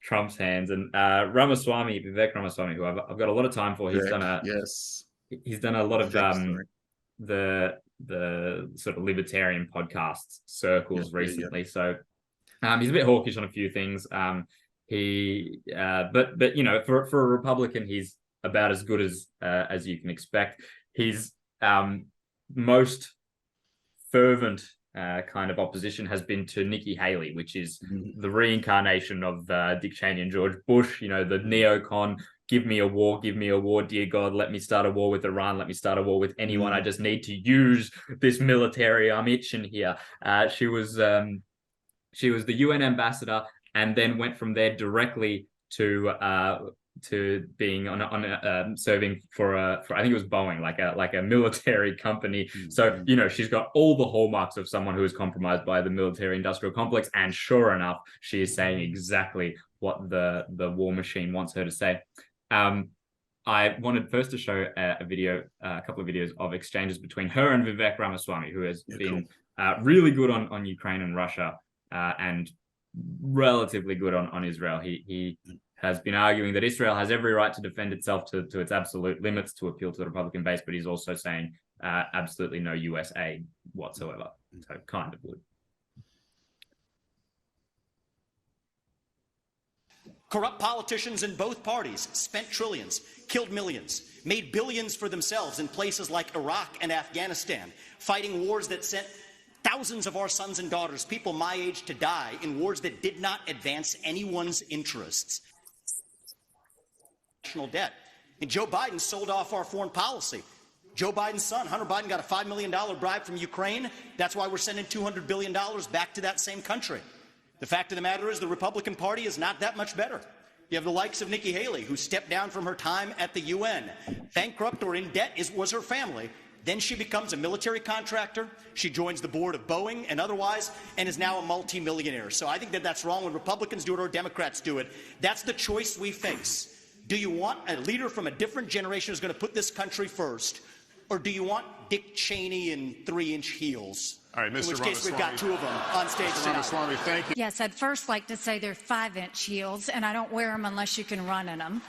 Trump's hands. And Vivek Ramaswami, who I've got a lot of time for, he's done a lot of the sort of libertarian podcast circles recently. So he's a bit hawkish on a few things. But for a Republican, he's about as good as you can expect. His most fervent kind of opposition has been to Nikki Haley, which is the reincarnation of Dick Cheney and George Bush. The neocon, give me a war, dear God, let me start a war with Iran, let me start a war with anyone. I just need to use this military. I'm itching here. She was the UN ambassador, and then went from there directly to being on serving for I think it was Boeing, like a military company. So she's got all the hallmarks of someone who is compromised by the military industrial complex, and sure enough, she is saying exactly what the war machine wants her to say. I wanted first to show a couple of videos of exchanges between her and Vivek Ramaswami, who has been really good on Ukraine and Russia and relatively good on Israel. He has been arguing that Israel has every right to defend itself to its absolute limits, to appeal to the Republican base, but he's also saying absolutely no US aid whatsoever. So kind of would. Corrupt politicians in both parties spent trillions, killed millions, made billions for themselves in places like Iraq and Afghanistan, fighting wars that sent thousands of our sons and daughters, people my age, to die in wars that did not advance anyone's interests. National debt. And Joe Biden sold off our foreign policy. Joe Biden's son, Hunter Biden, got a $5 million bribe from Ukraine. That's why we're sending $200 billion back to that same country. The fact of the matter is the Republican Party is not that much better. You have the likes of Nikki Haley, who stepped down from her time at the UN. Bankrupt or in debt was her family. Then she becomes a military contractor. She joins the board of Boeing and otherwise, and is now a multimillionaire. So I think that that's wrong when Republicans do it or Democrats do it. That's the choice we face. Do you want a leader from a different generation who's going to put this country first, or do you want Dick Cheney in 3-inch heels? All right, Mr. In which case, we've got two of them on stage tonight. Ramaswamy, thank you. Yes, I'd first like to say they're 5-inch heels, and I don't wear them unless you can run in them.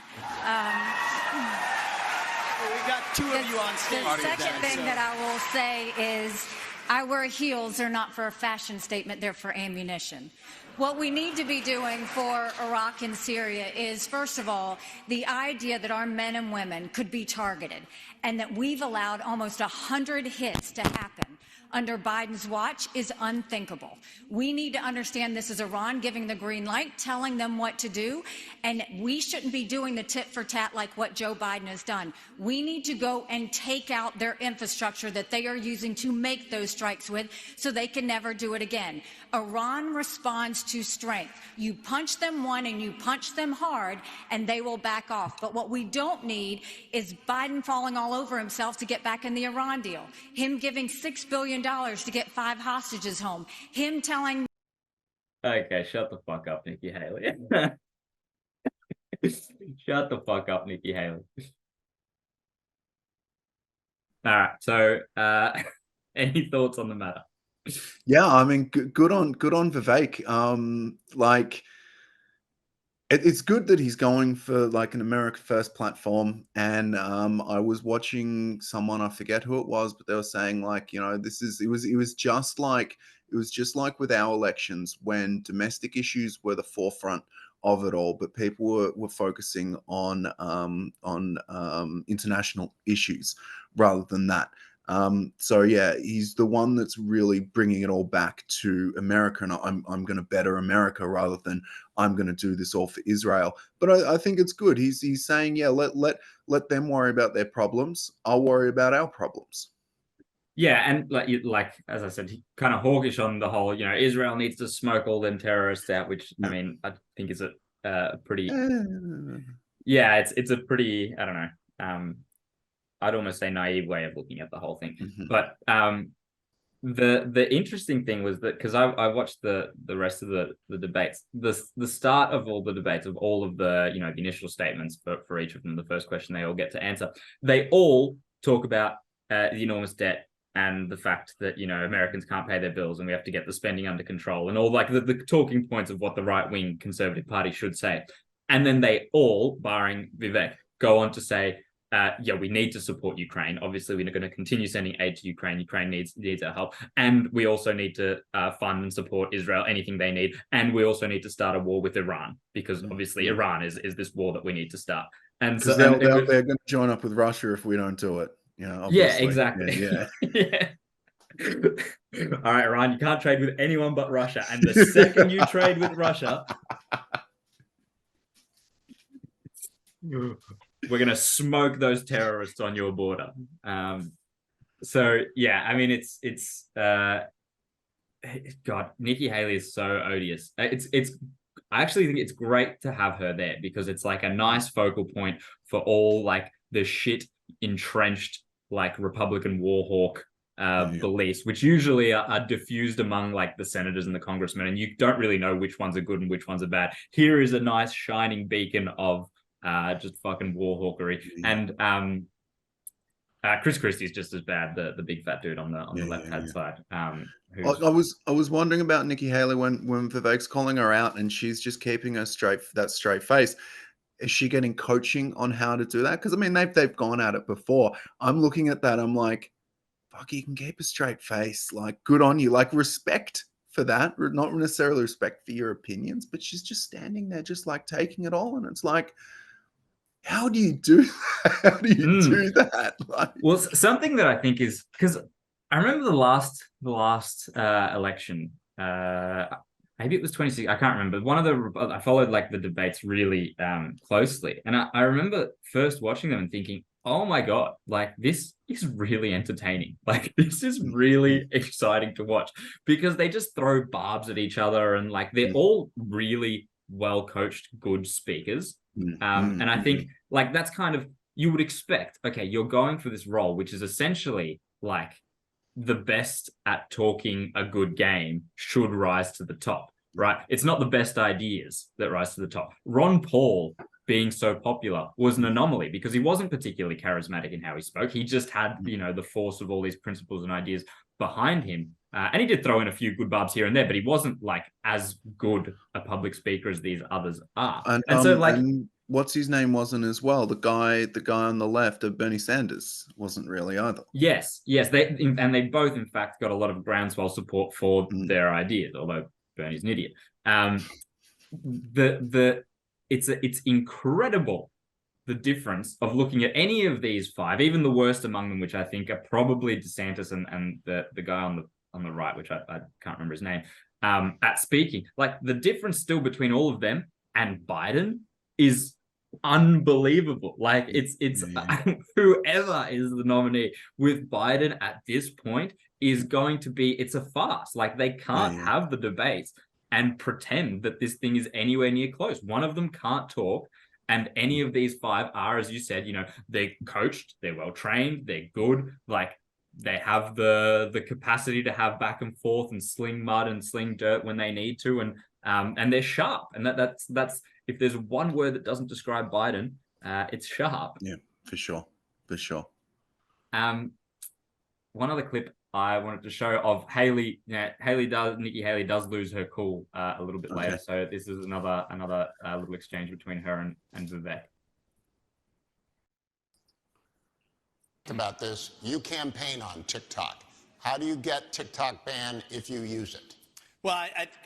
We've got two of you on stage. The second thing that I will say is I wear heels. They're not for a fashion statement. They're for ammunition. What we need to be doing for Iraq and Syria is, first of all, the idea that our men and women could be targeted and that we've allowed almost 100 hits to happen under Biden's watch is unthinkable. We need to understand this is Iran giving the green light, telling them what to do, and we shouldn't be doing the tit for tat like what Joe Biden has done. We need to go and take out their infrastructure that they are using to make those strikes with so they can never do it again. Iran responds to strength. You punch them one and you punch them hard and they will back off. But what we don't need is Biden falling all over himself to get back in the Iran deal. Him giving $6 billion to get 5 hostages home. Him telling... Okay, shut the fuck up, Nikki Haley. Shut the fuck up, Nikki Haley. All right, so any thoughts on the matter? Yeah, I mean, good on Vivek. Like, it's good that he's going for like an America First platform. And I was watching someone, I forget who it was, but they were saying like, you know, it was just like with our elections when domestic issues were the forefront of it all, but people were focusing on international issues rather than that. So yeah, he's the one that's really bringing it all back to America, and I'm going to better America rather than I'm going to do this all for Israel. But I think it's good. He's saying, yeah, let them worry about their problems. I'll worry about our problems. Yeah, and like as I said, he kind of hawkish on the whole, you know, Israel needs to smoke all them terrorists out, which I mean, I think is a pretty, yeah, it's a pretty, I don't know, I'd almost say naive way of looking at the whole thing. Mm-hmm. But the interesting thing was that because I watched the rest of the debates, the start of all the debates of all of the, you know, the initial statements for each of them, the first question they all get to answer, they all talk about the enormous debt and the fact that, you know, Americans can't pay their bills and we have to get the spending under control and all like the talking points of what the right-wing Conservative Party should say. And then they all, barring Vivek, go on to say, yeah, we need to support Ukraine. Obviously, we're going to continue sending aid to Ukraine. Ukraine needs our help. And we also need to fund and support Israel, anything they need. And we also need to start a war with Iran, because obviously Iran is this war that we need to start. And so they're going to join up with Russia if we don't do it. You know, yeah, exactly. Yeah. Yeah. All right, Iran, you can't trade with anyone but Russia. And the second you trade with Russia, we're going to smoke those terrorists on your border. So, yeah, I mean, it's God, Nikki Haley is so odious. I actually think it's great to have her there because it's like a nice focal point for all like the shit entrenched like Republican war hawk beliefs, which usually are diffused among like the senators and the congressmen, and you don't really know which ones are good and which ones are bad. Here is a nice shining beacon of just fucking war hawkery. And Chris Christie's just as bad, the big fat dude on the left hand side. I was wondering about Nikki Haley when Vivek's calling her out and she's just keeping her straight face. Is she getting coaching on how to do that? Because I mean, they've gone at it before. I'm looking at that. I'm like, fuck, you can keep a straight face. Like, good on you. Like, respect for that. Not necessarily respect for your opinions, but she's just standing there, just like taking it all. And it's like, how do you do that? How do you do that? Like, well, something that I think is, because I remember the last election, maybe it was 26, I can't remember. One of the, I followed like the debates really closely. And I remember first watching them and thinking, oh my God, like this is really entertaining. Like this is really exciting to watch because they just throw barbs at each other and like they're all really well coached, good speakers. And I think like that's kind of, you would expect, okay, you're going for this role, which is essentially like the best at talking a good game should rise to the top, right? It's not the best ideas that rise to the top. Ron Paul being so popular was an anomaly because he wasn't particularly charismatic in how he spoke. He just had, you know, the force of all these principles and ideas behind him. And he did throw in a few good barbs here and there, but he wasn't like as good a public speaker as these others are. And so like, and what's his name wasn't as well. The guy on the left of Bernie Sanders wasn't really either. Yes. They both, in fact, got a lot of groundswell support for their ideas, although Bernie's an idiot. It's incredible the difference of looking at any of these five, even the worst among them, which I think are probably DeSantis and the guy on the right, which I can't remember his name, at speaking. Like the difference still between all of them and Biden is unbelievable. Like it's whoever is the nominee with Biden at this point is going to be, it's a farce. Like they can't have the debates and pretend that this thing is anywhere near close. One of them can't talk. And any of these five are, as you said, you know, they're coached, they're well trained, they're good, like they have the capacity to have back and forth and sling mud and sling dirt when they need to, and they're sharp. And that's if there's one word that doesn't describe Biden, it's sharp. Yeah, for sure. One other clip I wanted to show of Haley. Nikki Haley does lose her cool a little bit later. So this is another little exchange between her and Vivek. About this, you campaign on TikTok. How do you get TikTok banned if you use it? Well,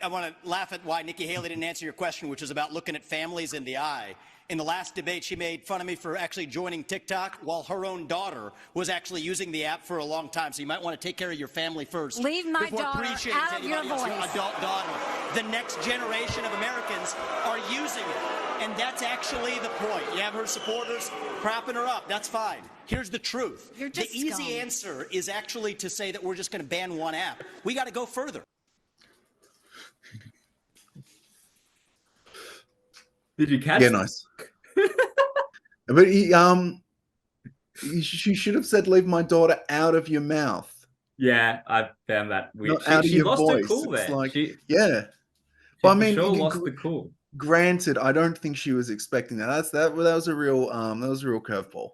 I want to laugh at why Nikki Haley didn't answer your question, which was about looking at families in the eye. In the last debate, she made fun of me for actually joining TikTok while her own daughter was actually using the app for a long time. So you might want to take care of your family first. Leave my daughter out of your voice. Your adult daughter. The next generation of Americans are using it. And that's actually the point. You have her supporters propping her up. That's fine. Here's the truth. The easy answer is actually to say that we're just going to ban one app. We got to go further. Did you catch? Yeah, nice. But she should have said, "Leave my daughter out of your mouth." Yeah, I found that weird. She lost voice. her cool there. Like, she well, I mean, lost the cool. Granted, I don't think she was expecting that. That was a real curveball,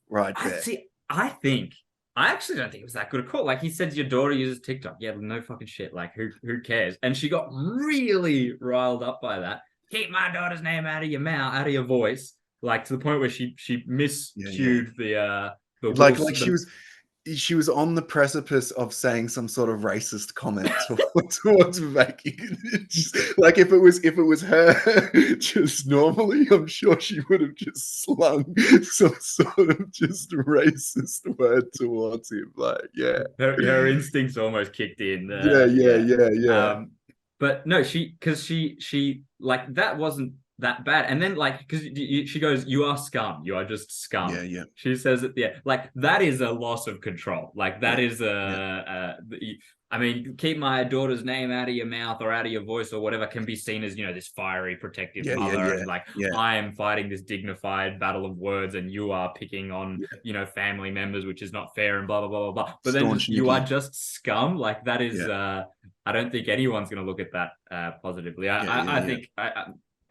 right there. I actually don't think it was that good a call. Like he said, your daughter uses TikTok. Yeah, no fucking shit. Like who cares? And she got really riled up by that. Keep my daughter's name out of your mouth, out of your voice. Like to the point where she miscued the like she was on the precipice of saying some sort of racist comment towards Vivek. Like if it was her just normally, I'm sure she would have just slung some sort of just racist word towards him. Like, yeah, her instincts almost kicked in. Yeah. But no, she like that wasn't that bad. And then like because she goes, "You are scum. You are just scum." Yeah. She says it. Yeah, like that is a loss of control. Like that is I mean, keep my daughter's name out of your mouth or out of your voice or whatever can be seen as, you know, this fiery, protective mother. And like, I am fighting this dignified battle of words and you are picking on, you know, family members, which is not fair and blah, blah, blah, blah, blah. But then you are just scum. Like that is, I don't think anyone's going to look at that positively. I think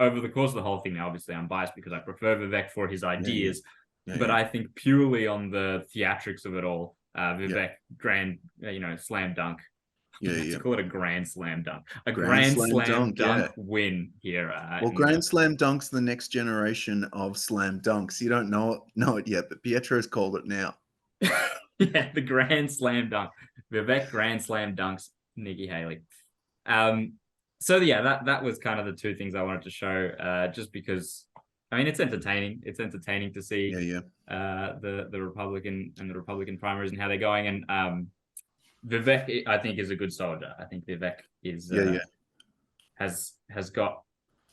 over the course of the whole thing, now, obviously I'm biased because I prefer Vivek for his ideas, but I think purely on the theatrics of it all, Vivek grand, you know, slam dunk. To call it a grand slam dunk. A Grand grand slam dunk yeah. win here. Well, Grand Slam Dunk's the next generation of slam dunks. You don't know it yet, but Pietro's called it now. Yeah, the grand slam dunk. Vivek grand slam dunks Nikki Haley. So yeah, that was kind of the two things I wanted to show, just because I mean it's entertaining. It's entertaining to see the Republican and the Republican primaries and how they're going. And Vivek, I think, is a good soldier. I think Vivek is has got.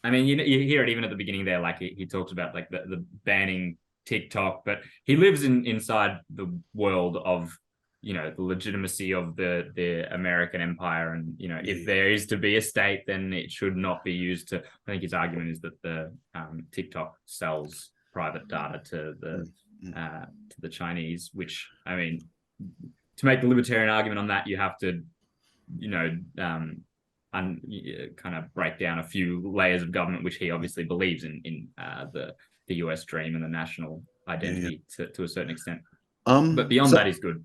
I mean, you hear it even at the beginning there, like he talks about like the banning TikTok, but he lives inside the world of, you know, the legitimacy of the American empire, and you know, if there is to be a state, then it should not be used to. I think his argument is that the TikTok sells private data to the Chinese, which, I mean, to make the libertarian argument on that, you have to, you know, kind of break down a few layers of government, which he obviously believes in the US dream and the national identity to a certain extent. But beyond that, he's good.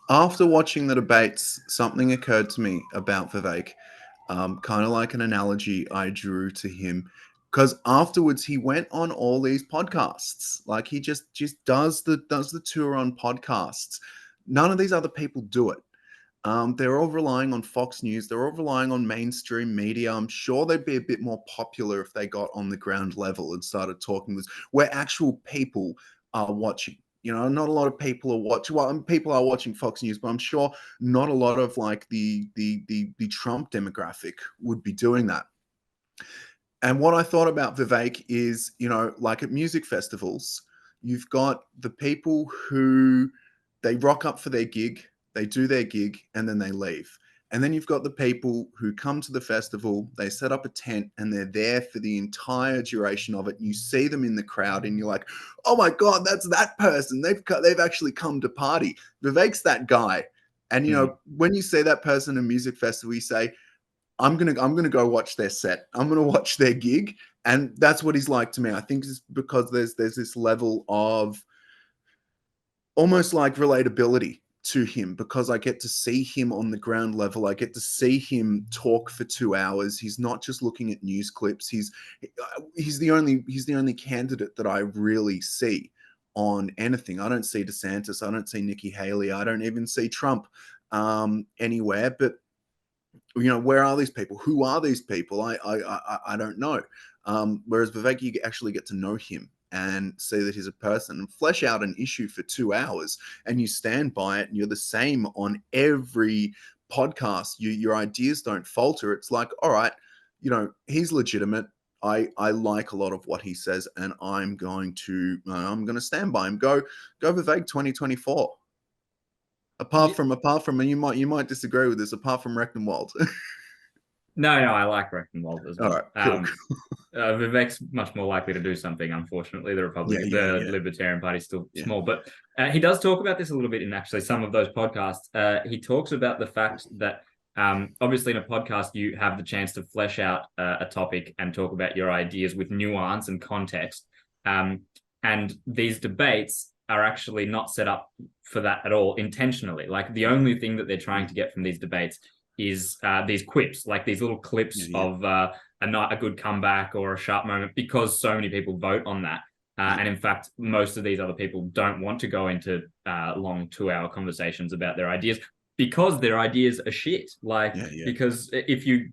After watching the debates, something occurred to me about Vivek, kind of like an analogy I drew to him, because afterwards he went on all these podcasts. Like he just does the tour on podcasts. None of these other people do it. They're all relying on Fox News. They're all relying on mainstream media. I'm sure they'd be a bit more popular if they got on the ground level and started talking this, where actual people are watching. You know, not a lot of people are watching. Well, people are watching Fox News, but I'm sure not a lot of like the Trump demographic would be doing that. And what I thought about Vivek is, you know, like at music festivals, you've got the people who they rock up for their gig. They do their gig and then they leave. And then you've got the people who come to the festival, they set up a tent and they're there for the entire duration of it. You see them in the crowd and you're like, oh my God, that's that person. They've actually come to party. Vivek's that guy. And, you know, when you see that person in a music festival, you say, I'm gonna go watch their set. I'm gonna watch their gig. And that's what he's like to me. I think it's because there's this level of almost like relatability to him, because I get to see him on the ground level. I get to see him talk for 2 hours. He's not just looking at news clips. He's the only candidate that I really see on anything. I don't see DeSantis. I don't see Nikki Haley. I don't even see Trump anywhere. But you know, where are these people? Who are these people? I don't know. Whereas Vivek, you actually get to know him and see that he's a person and flesh out an issue for 2 hours, and you stand by it, and you're the same on every podcast. Your ideas don't falter. It's like, all right, you know, he's legitimate. I like a lot of what he says, and I'm going to stand by him. Go Vivek 2024. Apart from, and you might disagree with this, apart from Rechtenwald. No, I like Rechtenwald as well. All right, cool. Vivek's much more likely to do something. Unfortunately, the Libertarian Party's still small, but he does talk about this a little bit in actually some of those podcasts. He talks about the fact that obviously in a podcast you have the chance to flesh out a topic and talk about your ideas with nuance and context, and these debates are actually not set up for that at all intentionally. Like the only thing that they're trying to get from these debates is these quips, like these little clips of a good comeback or a sharp moment, because so many people vote on that. And in fact, most of these other people don't want to go into long 2-hour conversations about their ideas, because their ideas are shit. Because if you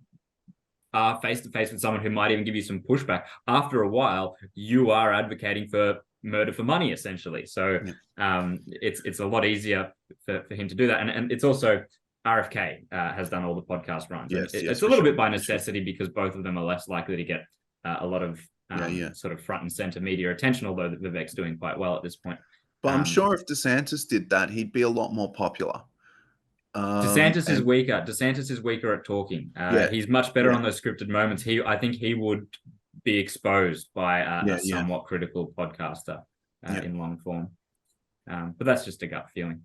are face to face with someone who might even give you some pushback, after a while, you are advocating for murder for money, essentially. So it's a lot easier for him to do that. And it's also RFK has done all the podcast runs. It's a little bit by necessity, because both of them are less likely to get a lot of sort of front and center media attention, although Vivek's doing quite well at this point. But I'm sure if DeSantis did that, he'd be a lot more popular. DeSantis is weaker. DeSantis is weaker at talking. He's much better on those scripted moments. I think he would be exposed by a somewhat critical podcaster in long form. But that's just a gut feeling.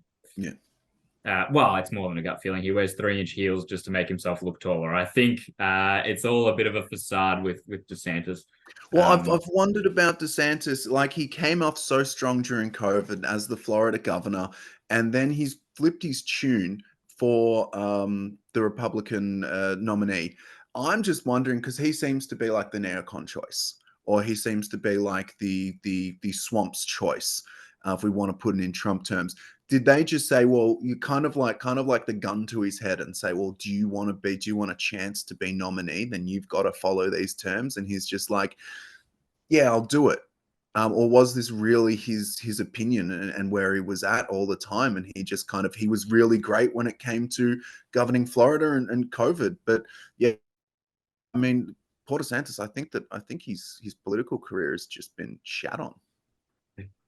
Well, it's more than a gut feeling. He wears 3-inch heels just to make himself look taller. I think it's all a bit of a facade with DeSantis. Well, I've wondered about DeSantis. Like, he came off so strong during COVID as the Florida governor, and then he's flipped his tune for the Republican nominee. I'm just wondering, because he seems to be like the neocon choice, or he seems to be like the swamp's choice, if we want to put it in Trump terms. Did they just say, well, you kind of like the gun to his head and say, well, do you want a chance to be nominee? Then you've got to follow these terms. And he's just like, yeah, I'll do it. Or was this really his opinion and where he was at all the time? And he was really great when it came to governing Florida and COVID. But yeah, I mean, Paul DeSantis, I think his political career has just been shat on.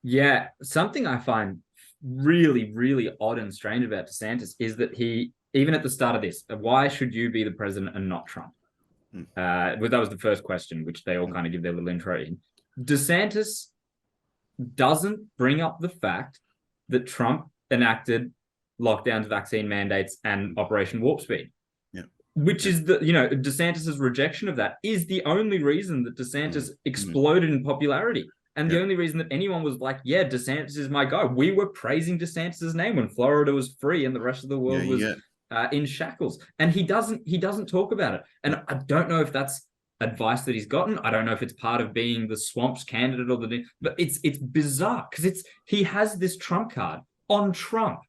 Yeah, something I find really, really odd and strange about DeSantis is that he, even at the start of this, why should you be the president and not Trump? That was the first question, which they all kind of give their little intro in. DeSantis doesn't bring up the fact that Trump enacted lockdowns, vaccine mandates, and Operation Warp Speed. Which is DeSantis's rejection of that is the only reason that DeSantis exploded in popularity. And the only reason that anyone was like, yeah, DeSantis is my guy. We were praising DeSantis's name when Florida was free and the rest of the world was in shackles. And he doesn't talk about it. And I don't know if that's advice that he's gotten. I don't know if it's part of being the swamp's candidate or but it's bizarre because he has this Trump card on Trump.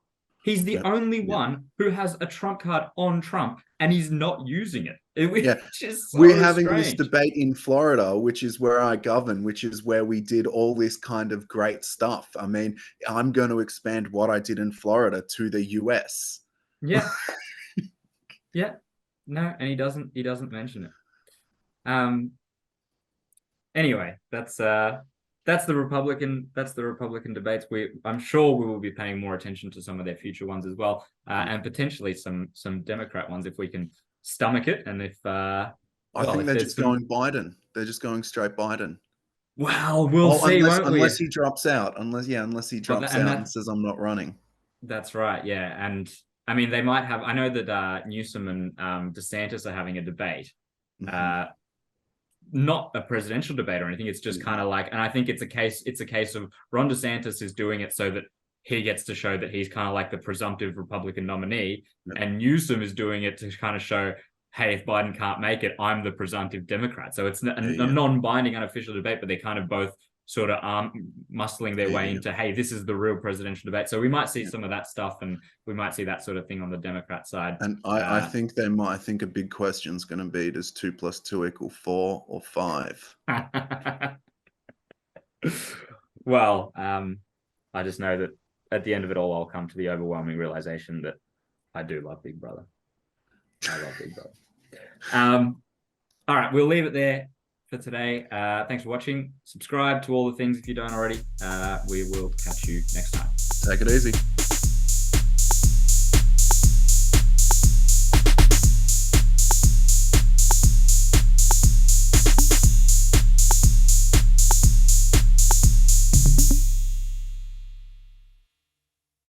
He's the only one who has a Trump card on Trump, and he's not using it. We're having this debate in Florida, which is where I govern, which is where we did all this kind of great stuff. I mean, I'm going to expand what I did in Florida to the US. Yeah. Yeah. No, and he doesn't mention it. Anyway, that's the Republican debates. I'm sure we will be paying more attention to some of their future ones as well, and potentially some Democrat ones if we can stomach it. And if I think they're just going Biden. They're just going straight Biden. Well, we'll see, won't we? Unless he drops out. Unless he drops out and says I'm not running. That's right. Yeah, and I mean they might have. I know that Newsom and DeSantis are having a debate. Not a presidential debate or anything. It's just kind of like, and I think it's a case of Ron DeSantis is doing it so that he gets to show that he's kind of like the presumptive Republican nominee, and Newsom is doing it to kind of show, hey, if Biden can't make it, I'm the presumptive Democrat. So it's a non-binding, unofficial debate, but they kind of both sort of muscling their way into, hey, this is the real presidential debate. So we might see some of that stuff, and we might see that sort of thing on the Democrat side. And I think I think a big question is going to be, does 2 + 2 = 4 or 5? Well, I just know that at the end of it all, I'll come to the overwhelming realization that I do love Big Brother. I love Big Brother. All right, we'll leave it there for today. Thanks for watching. Subscribe to all the things if you don't already. We will catch you next time. Take it easy.